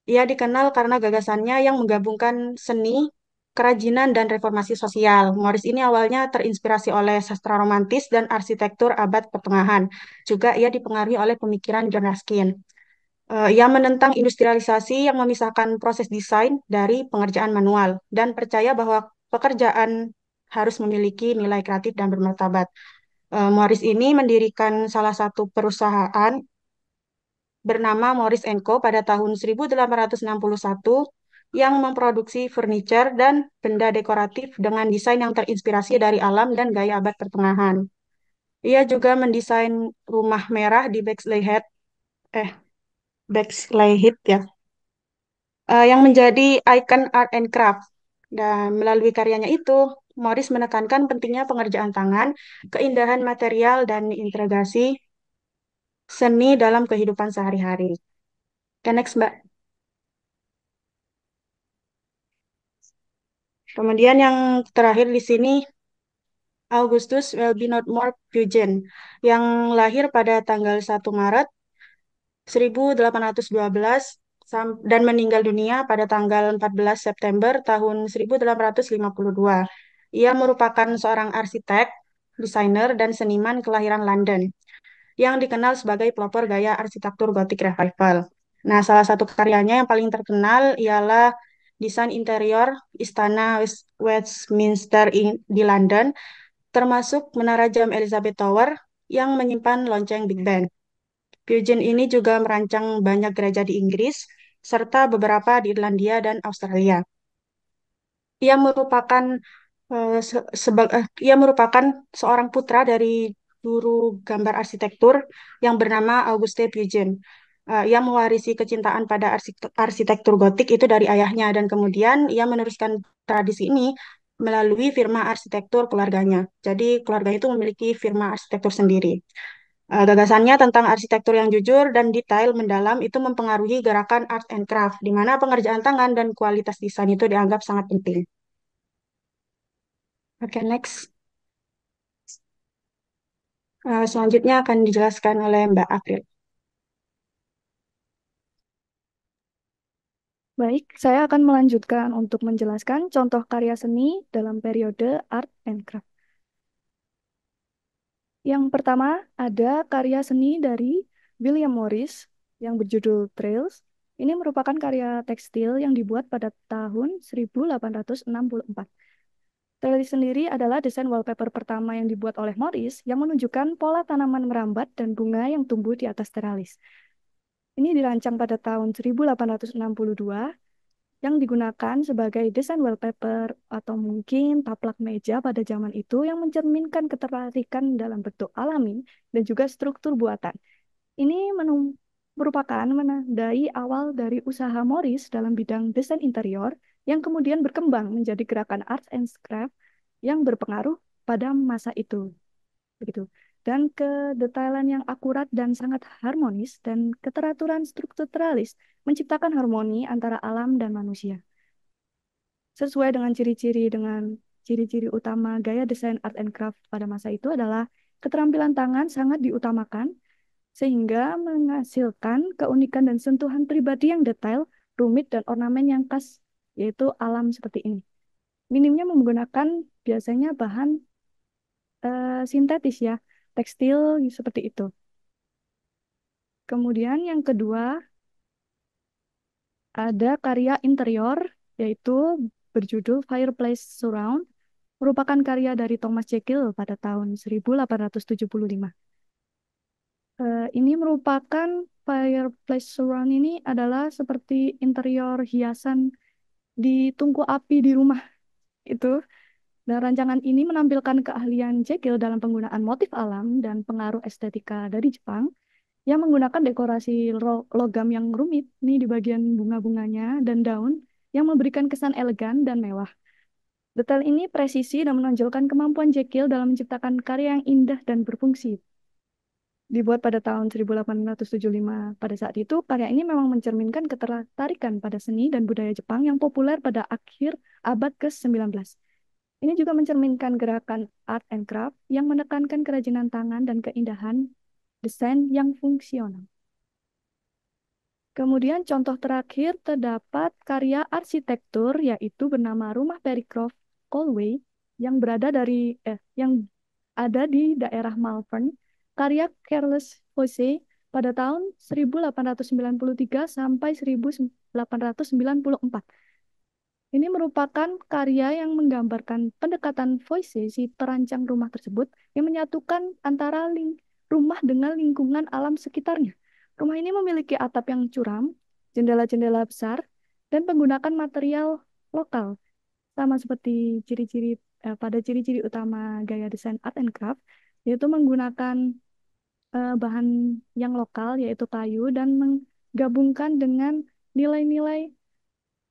Ia dikenal karena gagasannya yang menggabungkan seni, kerajinan, dan reformasi sosial. Morris ini awalnya terinspirasi oleh sastra romantis dan arsitektur abad pertengahan. Juga ia dipengaruhi oleh pemikiran John Ruskin. Ia menentang industrialisasi yang memisahkan proses desain dari pengerjaan manual dan percaya bahwa pekerjaan harus memiliki nilai kreatif dan bermartabat. Morris ini mendirikan salah satu perusahaan bernama Morris & Co. pada tahun 1861 yang memproduksi furniture dan benda dekoratif dengan desain yang terinspirasi dari alam dan gaya abad pertengahan. Ia juga mendesain rumah merah di Bexleyheath ya, yang menjadi ikon art and craft. Dan melalui karyanya itu, Morris menekankan pentingnya pengerjaan tangan, keindahan material, dan integrasi seni dalam kehidupan sehari-hari. Okay, next, Mbak. Kemudian yang terakhir di sini, Augustus Wilberforce Pugin, yang lahir pada tanggal 1 Maret 1812 dan meninggal dunia pada tanggal 14 September tahun 1852. Ia merupakan seorang arsitek, desainer, dan seniman kelahiran London yang dikenal sebagai pelopor gaya arsitektur Gothic Revival. Nah, salah satu karyanya yang paling terkenal ialah desain interior Istana Westminster di London, termasuk Menara Jam Elizabeth Tower yang menyimpan lonceng Big Ben. Pugin ini juga merancang banyak gereja di Inggris, serta beberapa di Irlandia dan Australia. Ia merupakan ia merupakan seorang putra dari guru gambar arsitektur yang bernama Auguste Pugin. Ia mewarisi kecintaan pada arsitektur gotik itu dari ayahnya dan kemudian ia meneruskan tradisi ini melalui firma arsitektur keluarganya. Jadi keluarga itu memiliki firma arsitektur sendiri. Gagasannya tentang arsitektur yang jujur dan detail mendalam itu mempengaruhi gerakan art and craft, di mana pengerjaan tangan dan kualitas desain itu dianggap sangat penting. Oke, next. Selanjutnya akan dijelaskan oleh Mbak April. Baik, saya akan melanjutkan untuk menjelaskan contoh karya seni dalam periode Art and Craft. Yang pertama ada karya seni dari William Morris yang berjudul Trails. Ini merupakan karya tekstil yang dibuat pada tahun 1864. Trails sendiri adalah desain wallpaper pertama yang dibuat oleh Morris yang menunjukkan pola tanaman merambat dan bunga yang tumbuh di atas teralis. Ini dirancang pada tahun 1862 yang digunakan sebagai desain wallpaper atau mungkin taplak meja pada zaman itu yang mencerminkan ketertarikan dalam bentuk alami dan juga struktur buatan. Ini merupakan menandai awal dari usaha Morris dalam bidang desain interior yang kemudian berkembang menjadi gerakan arts and craft yang berpengaruh pada masa itu. Begitu. Dan kedetailan yang akurat dan sangat harmonis dan keteraturan strukturalis menciptakan harmoni antara alam dan manusia. Sesuai dengan ciri-ciri utama gaya desain art and craft pada masa itu adalah keterampilan tangan sangat diutamakan sehingga menghasilkan keunikan dan sentuhan pribadi yang detail, rumit, dan ornamen yang khas, yaitu alam seperti ini. Minimnya menggunakan biasanya bahan sintetis ya, tekstil seperti itu. Kemudian yang kedua, ada karya interior, yaitu berjudul Fireplace Surround, merupakan karya dari Thomas Jekyll pada tahun 1875. Ini merupakan fireplace surround ini adalah seperti interior hiasan di tungku api di rumah itu. Dan rancangan ini menampilkan keahlian Jekyll dalam penggunaan motif alam dan pengaruh estetika dari Jepang yang menggunakan dekorasi logam yang rumit nih di bagian bunga-bunganya dan daun yang memberikan kesan elegan dan mewah. Detail ini presisi dan menonjolkan kemampuan Jekyll dalam menciptakan karya yang indah dan berfungsi. Dibuat pada tahun 1875. Pada saat itu, karya ini memang mencerminkan ketertarikan pada seni dan budaya Jepang yang populer pada akhir abad ke-19. Ini juga mencerminkan gerakan art and craft yang menekankan kerajinan tangan dan keindahan desain yang fungsional. Kemudian contoh terakhir terdapat karya arsitektur yaitu bernama Rumah Pericroft Colway yang yang ada di daerah Malvern, karya Carlos Jose pada tahun 1893 sampai 1894. Ini merupakan karya yang menggambarkan pendekatan Voice si perancang rumah tersebut yang menyatukan antara rumah dengan lingkungan alam sekitarnya. Rumah ini memiliki atap yang curam, jendela-jendela besar, dan menggunakan material lokal. Sama seperti pada ciri-ciri utama gaya desain art and craft, yaitu menggunakan bahan yang lokal, yaitu kayu, dan menggabungkan dengan nilai-nilai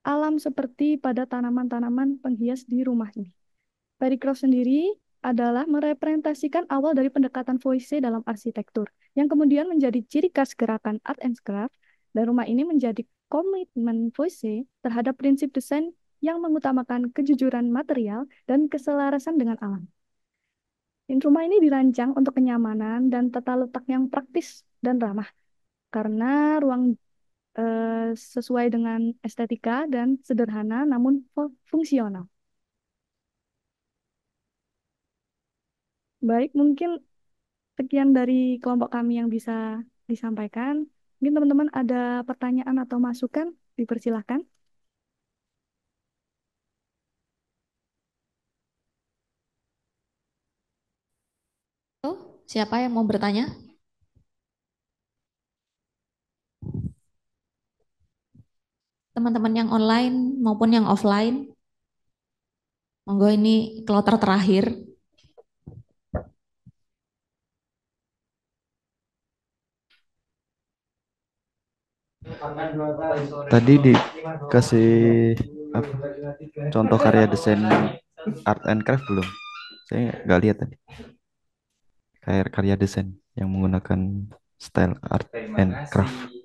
alam seperti pada tanaman-tanaman penghias di rumah ini. Pericroft sendiri adalah merepresentasikan awal dari pendekatan Voice dalam arsitektur, yang kemudian menjadi ciri khas gerakan art and craft, dan rumah ini menjadi komitmen Voice terhadap prinsip desain yang mengutamakan kejujuran material dan keselarasan dengan alam. Rumah ini dirancang untuk kenyamanan dan tata letak yang praktis dan ramah, karena ruang sesuai dengan estetika dan sederhana namun fungsional. Baik, mungkin sekian dari kelompok kami yang bisa disampaikan. Mungkin teman-teman ada pertanyaan atau masukan, dipersilahkan. Siapa yang mau bertanya? Teman-teman yang online maupun yang offline. Monggo ini kloter terakhir. Tadi dikasih apa, contoh karya desain art and craft belum? Saya nggak lihat tadi. Karya desain yang menggunakan style art and craft.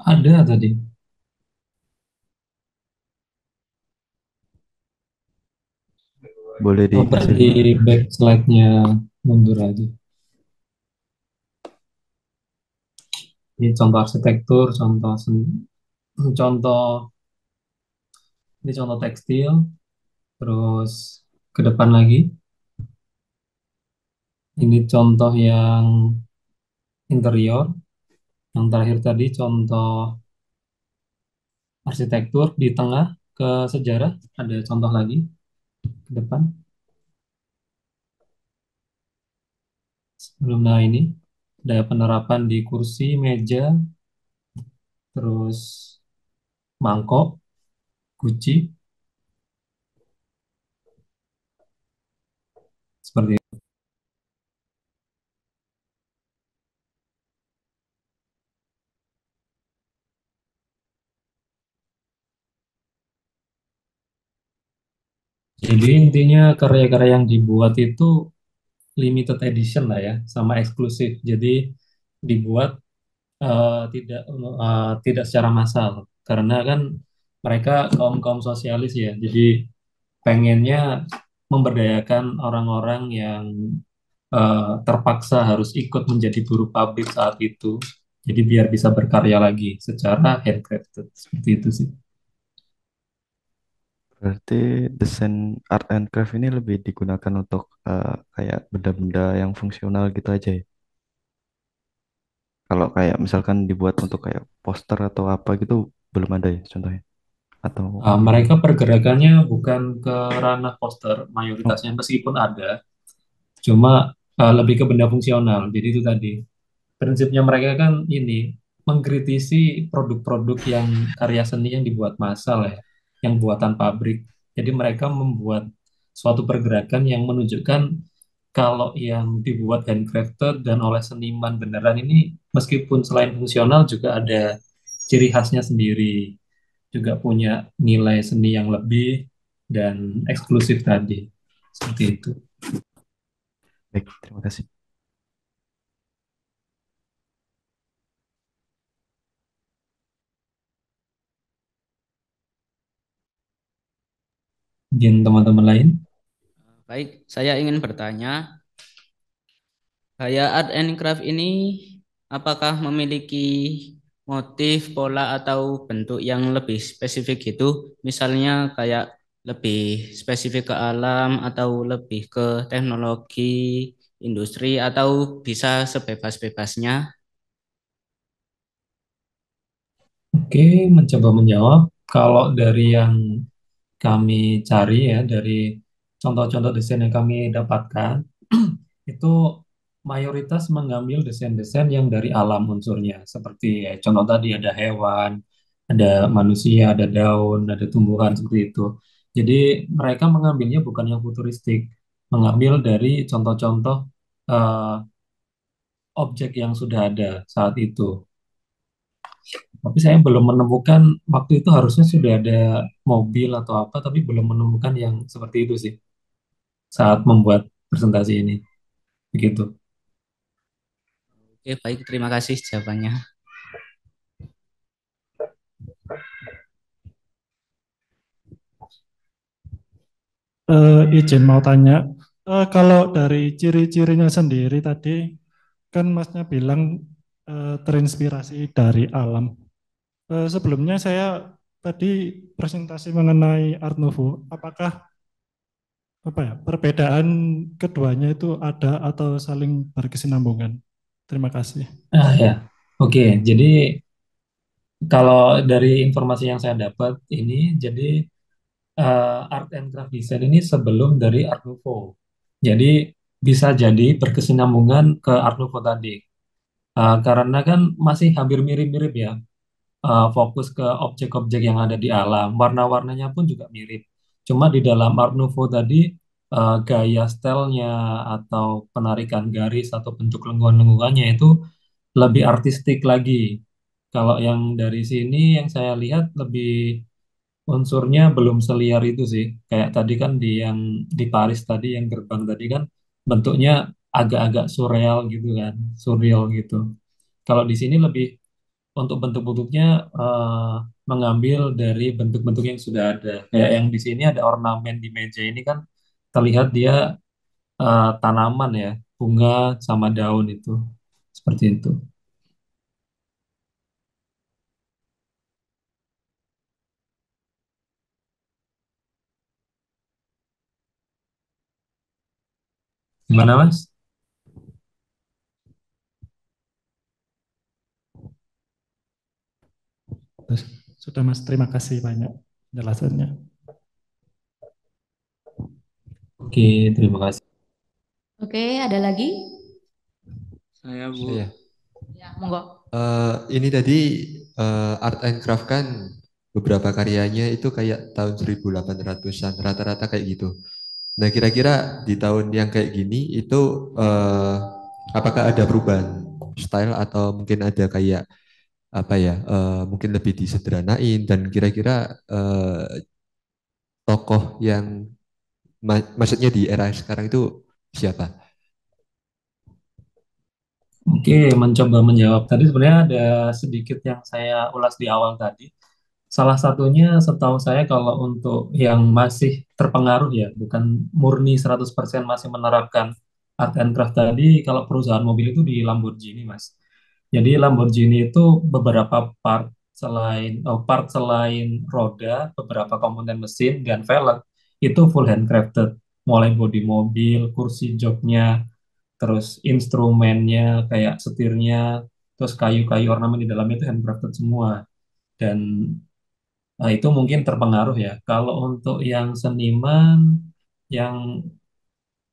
Ada tadi. Boleh Coba di back slide-nya mundur aja. Ini contoh arsitektur, contoh ini contoh tekstil, terus ke depan lagi. Ini contoh yang interior. Yang terakhir tadi contoh arsitektur di tengah ke sejarah. Ada contoh lagi ke depan. Sebelum nah ini ada penerapan di kursi, meja, terus mangkok, guci, seperti itu. Jadi intinya karya-karya yang dibuat itu limited edition lah ya, sama eksklusif. Jadi dibuat tidak secara massal karena kan mereka kaum kaum sosialis ya. Jadi pengennya memberdayakan orang-orang yang terpaksa harus ikut menjadi buruh pabrik saat itu. Jadi biar bisa berkarya lagi secara handcrafted seperti itu sih. Berarti desain art and craft ini lebih digunakan untuk kayak benda-benda yang fungsional gitu aja ya. Kalau kayak misalkan dibuat untuk kayak poster atau apa gitu belum ada ya contohnya. Atau Mereka pergerakannya bukan ke ranah poster oh, mayoritasnya meskipun ada, cuma lebih ke benda fungsional. Jadi itu tadi prinsipnya mereka kan ini mengkritisi produk-produk yang karya seni yang dibuat massal ya, yang buatan pabrik. Jadi mereka membuat suatu pergerakan yang menunjukkan kalau yang dibuat handcrafted dan oleh seniman beneran ini meskipun selain fungsional juga ada ciri khasnya sendiri, juga punya nilai seni yang lebih dan eksklusif tadi. Seperti itu. baik, terima kasih. Mungkin teman-teman lain. Baik, saya ingin bertanya, gaya art and craft ini apakah memiliki motif, pola atau bentuk yang lebih spesifik gitu? Misalnya kayak lebih spesifik ke alam atau lebih ke teknologi, industri atau bisa sebebas-bebasnya? Oke, mencoba menjawab. Kalau dari yang kami cari ya, dari contoh-contoh desain yang kami dapatkan, itu mayoritas mengambil desain-desain yang dari alam unsurnya. Seperti ya, contoh tadi ada hewan, ada manusia, ada daun, ada tumbuhan, seperti itu. Jadi mereka mengambilnya bukan yang futuristik, mengambil dari contoh-contoh eh, objek yang sudah ada saat itu. Tapi saya belum menemukan waktu itu harusnya sudah ada mobil atau apa, tapi belum menemukan yang seperti itu sih saat membuat presentasi ini. Begitu. Oke, baik, terima kasih jawabannya. Izin mau tanya, kalau dari ciri-cirinya sendiri tadi kan Masnya bilang terinspirasi dari alam. Sebelumnya saya tadi presentasi mengenai Art Nouveau. Apakah apa ya perbedaan keduanya itu ada atau saling berkesinambungan? Terima kasih. Ya, oke. Jadi kalau dari informasi yang saya dapat ini, jadi art and craft design ini sebelum dari Art Nouveau. Jadi bisa jadi berkesinambungan ke Art Nouveau tadi. Karena kan masih hampir mirip-mirip ya, fokus ke objek-objek yang ada di alam. Warna-warnanya pun juga mirip. Cuma di dalam Art Nouveau tadi, gaya stylenya atau penarikan garis atau bentuk lengkungan-lengkungannya itu lebih artistik lagi. Kalau yang dari sini yang saya lihat lebih unsurnya belum seliar itu sih. Kayak tadi kan yang di Paris tadi yang gerbang tadi kan bentuknya agak-agak surreal gitu kan, surreal gitu. Kalau di sini lebih untuk bentuk-bentuknya mengambil dari bentuk-bentuk yang sudah ada. Kayak yang di sini ada ornamen di meja ini kan terlihat dia tanaman ya, bunga sama daun itu. Seperti itu. Gimana, Mas? Sudah Mas, terima kasih banyak penjelasannya. Oke, terima kasih. Oke, ada lagi? Saya Bu. Saya. Ya, monggo. Ini tadi art and craft kan beberapa karyanya itu kayak tahun 1800-an rata-rata kayak gitu. Nah, kira-kira di tahun yang kayak gini itu apakah ada perubahan style atau mungkin ada kayak apa ya? Mungkin lebih disederhanain dan kira-kira tokoh yang maksudnya di era sekarang itu siapa? Oke, mencoba menjawab. Tadi sebenarnya ada sedikit yang saya ulas di awal tadi. Salah satunya setahu saya kalau untuk yang masih terpengaruh ya, bukan murni 100% masih menerapkan art and craft tadi, kalau perusahaan mobil itu di Lamborghini, Mas. Jadi Lamborghini itu beberapa part selain roda, beberapa komponen mesin dan velg itu full handcrafted. Mulai bodi mobil, kursi joknya, terus instrumennya kayak setirnya, terus kayu-kayu ornamen di dalamnya itu handcrafted semua. Dan itu mungkin terpengaruh ya. Kalau untuk yang seniman yang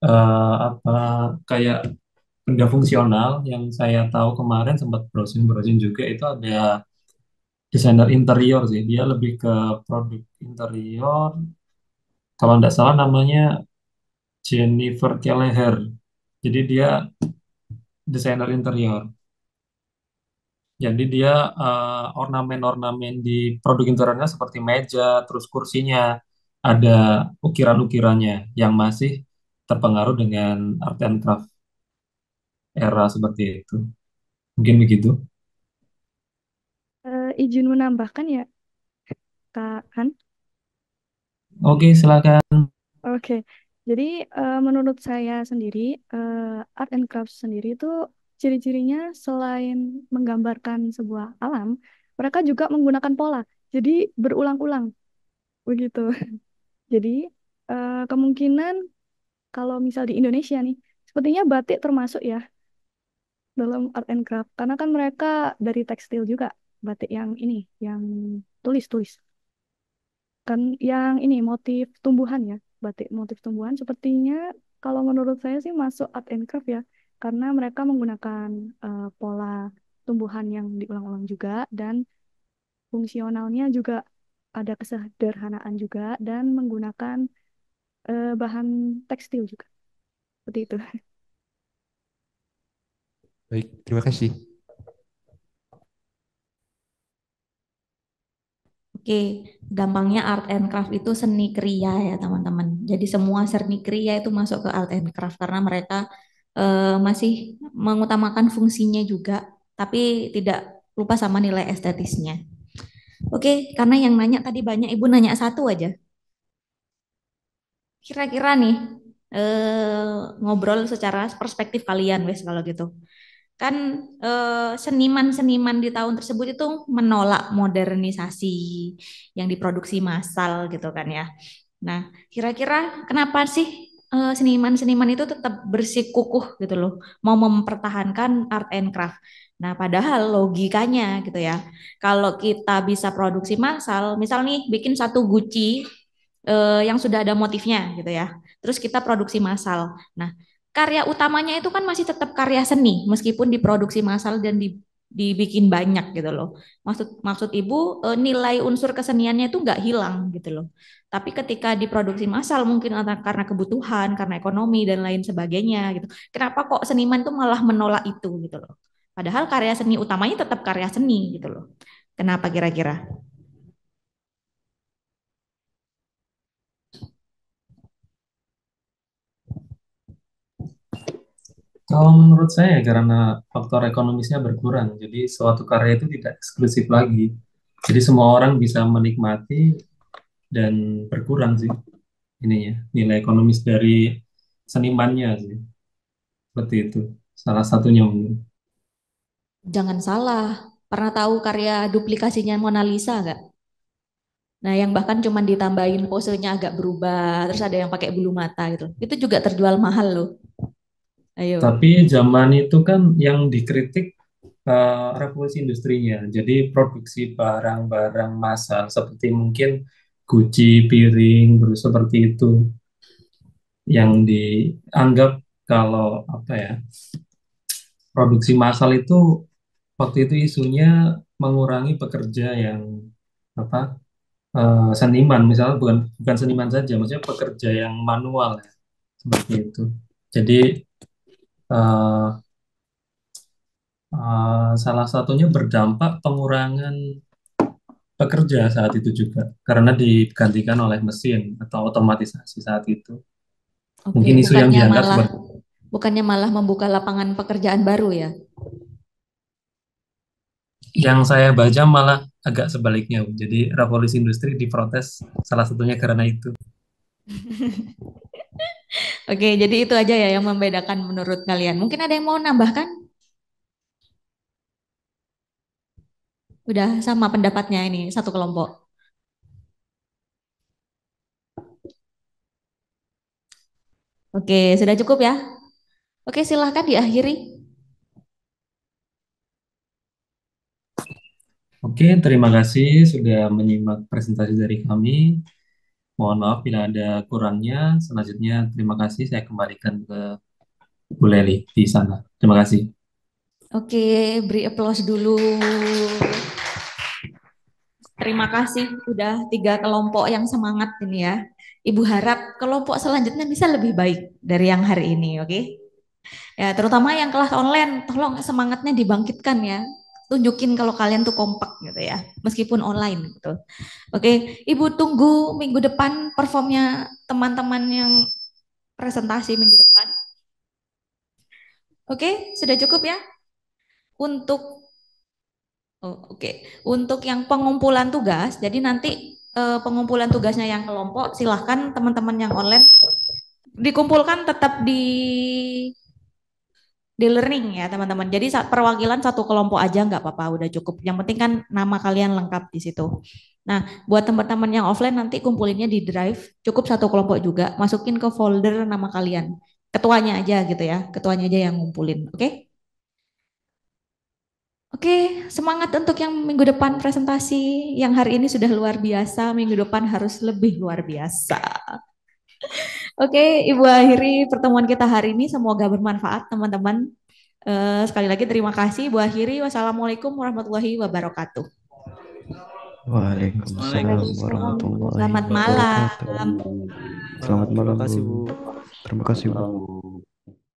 apa kayak benda fungsional yang saya tahu kemarin sempat browsing-browsing juga itu ada desainer interior sih. Dia lebih ke produk interior. Kalau tidak salah namanya Jennifer Kelleher. Jadi dia desainer interior. Jadi dia ornamen-ornamen di produk interiornya seperti meja, terus kursinya ada ukiran-ukirannya yang masih terpengaruh dengan art and craft era seperti itu. Mungkin begitu. Izin menambahkan ya, Kak Han. Oke, silakan. Oke, jadi menurut saya sendiri, art and craft sendiri itu ciri-cirinya selain menggambarkan sebuah alam, mereka juga menggunakan pola. Jadi berulang-ulang begitu. Jadi kemungkinan kalau misal di Indonesia nih, sepertinya batik termasuk ya dalam art and craft, karena kan mereka dari tekstil juga, batik yang ini, yang tulis-tulis. Kan yang ini motif tumbuhan ya, batik motif tumbuhan sepertinya kalau menurut saya sih masuk art and craft ya, karena mereka menggunakan pola tumbuhan yang diulang-ulang juga dan fungsionalnya juga ada kesederhanaan juga dan menggunakan bahan tekstil juga. Seperti itu. Baik, terima kasih. Oke, gampangnya art and craft itu seni kriya ya teman-teman. Jadi semua seni kriya itu masuk ke art and craft karena mereka masih mengutamakan fungsinya juga, tapi tidak lupa sama nilai estetisnya. Oke, karena yang nanya tadi banyak, Ibu nanya satu aja. Kira-kira nih ngobrol secara perspektif kalian, wes kalau gitu. Kan seniman-seniman di tahun tersebut itu menolak modernisasi yang diproduksi massal gitu kan ya. Nah, kira-kira kenapa sih seniman-seniman itu tetap bersikukuh gitu loh, mau mempertahankan art and craft. Nah, padahal logikanya gitu ya, kalau kita bisa produksi massal, misal nih bikin satu guci yang sudah ada motifnya gitu ya, terus kita produksi massal. Nah, karya utamanya itu kan masih tetap karya seni meskipun diproduksi massal dan dibikin banyak gitu loh. Maksud maksud Ibu nilai unsur keseniannya itu nggak hilang gitu loh. Tapi ketika diproduksi massal mungkin karena kebutuhan, karena ekonomi dan lain sebagainya gitu. Kenapa kok seniman itu malah menolak itu gitu loh. Padahal karya seni utamanya tetap karya seni gitu loh. Kenapa kira-kira? Kalau menurut saya karena faktor ekonomisnya berkurang, jadi suatu karya itu tidak eksklusif lagi. Jadi semua orang bisa menikmati dan berkurang sih ininya nilai ekonomis dari senimannya sih. Seperti itu. Salah satunya mungkin. Jangan salah. Pernah tahu karya duplikasinya Mona Lisa nggak? Nah, yang bahkan cuma ditambahin posenya agak berubah, terus ada yang pakai bulu mata gitu. Itu juga terjual mahal loh. Ayo. Tapi zaman itu kan yang dikritik revolusi industrinya. Jadi produksi barang-barang massal seperti mungkin guci, piring, terus seperti itu yang dianggap kalau apa ya, produksi massal itu waktu itu isunya mengurangi pekerja yang apa, seniman, misalnya bukan bukan seniman saja, maksudnya pekerja yang manual ya, seperti itu. Jadi eh, salah satunya berdampak pengurangan pekerja saat itu juga karena digantikan oleh mesin atau otomatisasi saat itu. Oke, Mungkin isu yang diangkat seperti bukannya malah membuka lapangan pekerjaan baru ya? yang saya baca malah agak sebaliknya, Bu. Jadi revolusi industri diprotes salah satunya karena itu. Oke, jadi itu aja ya yang membedakan menurut kalian. Mungkin ada yang mau nambahkan? Udah sama pendapatnya ini satu kelompok. Oke, sudah cukup ya? Oke, silahkan diakhiri. Oke, terima kasih sudah menyimak presentasi dari kami. Mohon maaf bila ada kurangnya. Selanjutnya, terima kasih. Saya kembalikan ke Bu Leli di sana. Terima kasih. Oke, beri applause dulu. Terima kasih udah 3 kelompok yang semangat ini ya. Ibu harap kelompok selanjutnya bisa lebih baik dari yang hari ini, oke? Ya, terutama yang kelas online, tolong semangatnya dibangkitkan ya. Tunjukin kalau kalian tuh kompak gitu ya, meskipun online gitu. Oke, Ibu tunggu minggu depan performnya teman-teman yang presentasi minggu depan. Oke, sudah cukup ya? Untuk Untuk yang pengumpulan tugas, jadi nanti pengumpulan tugasnya yang kelompok, silahkan teman-teman yang online dikumpulkan tetap di learning ya teman-teman. Jadi perwakilan satu kelompok aja nggak apa-apa, udah cukup. Yang penting kan nama kalian lengkap di situ. Nah, buat teman-teman yang offline nanti kumpulinnya di Drive, cukup satu kelompok juga, masukin ke folder nama kalian. Ketuanya aja gitu ya, ketuanya aja yang ngumpulin, oke? Oke, semangat untuk yang minggu depan presentasi. Yang hari ini sudah luar biasa, minggu depan harus lebih luar biasa. Oke, Ibu akhiri pertemuan kita hari ini. Semoga bermanfaat, teman-teman. Sekali lagi terima kasih, Ibu akhiri. Wassalamualaikum warahmatullahi wabarakatuh. Waalaikumsalam warahmatullahi Selamat malam. wabarakatuh. Selamat malam, Terima kasih, Bu. Bu. Terima kasih, Bu.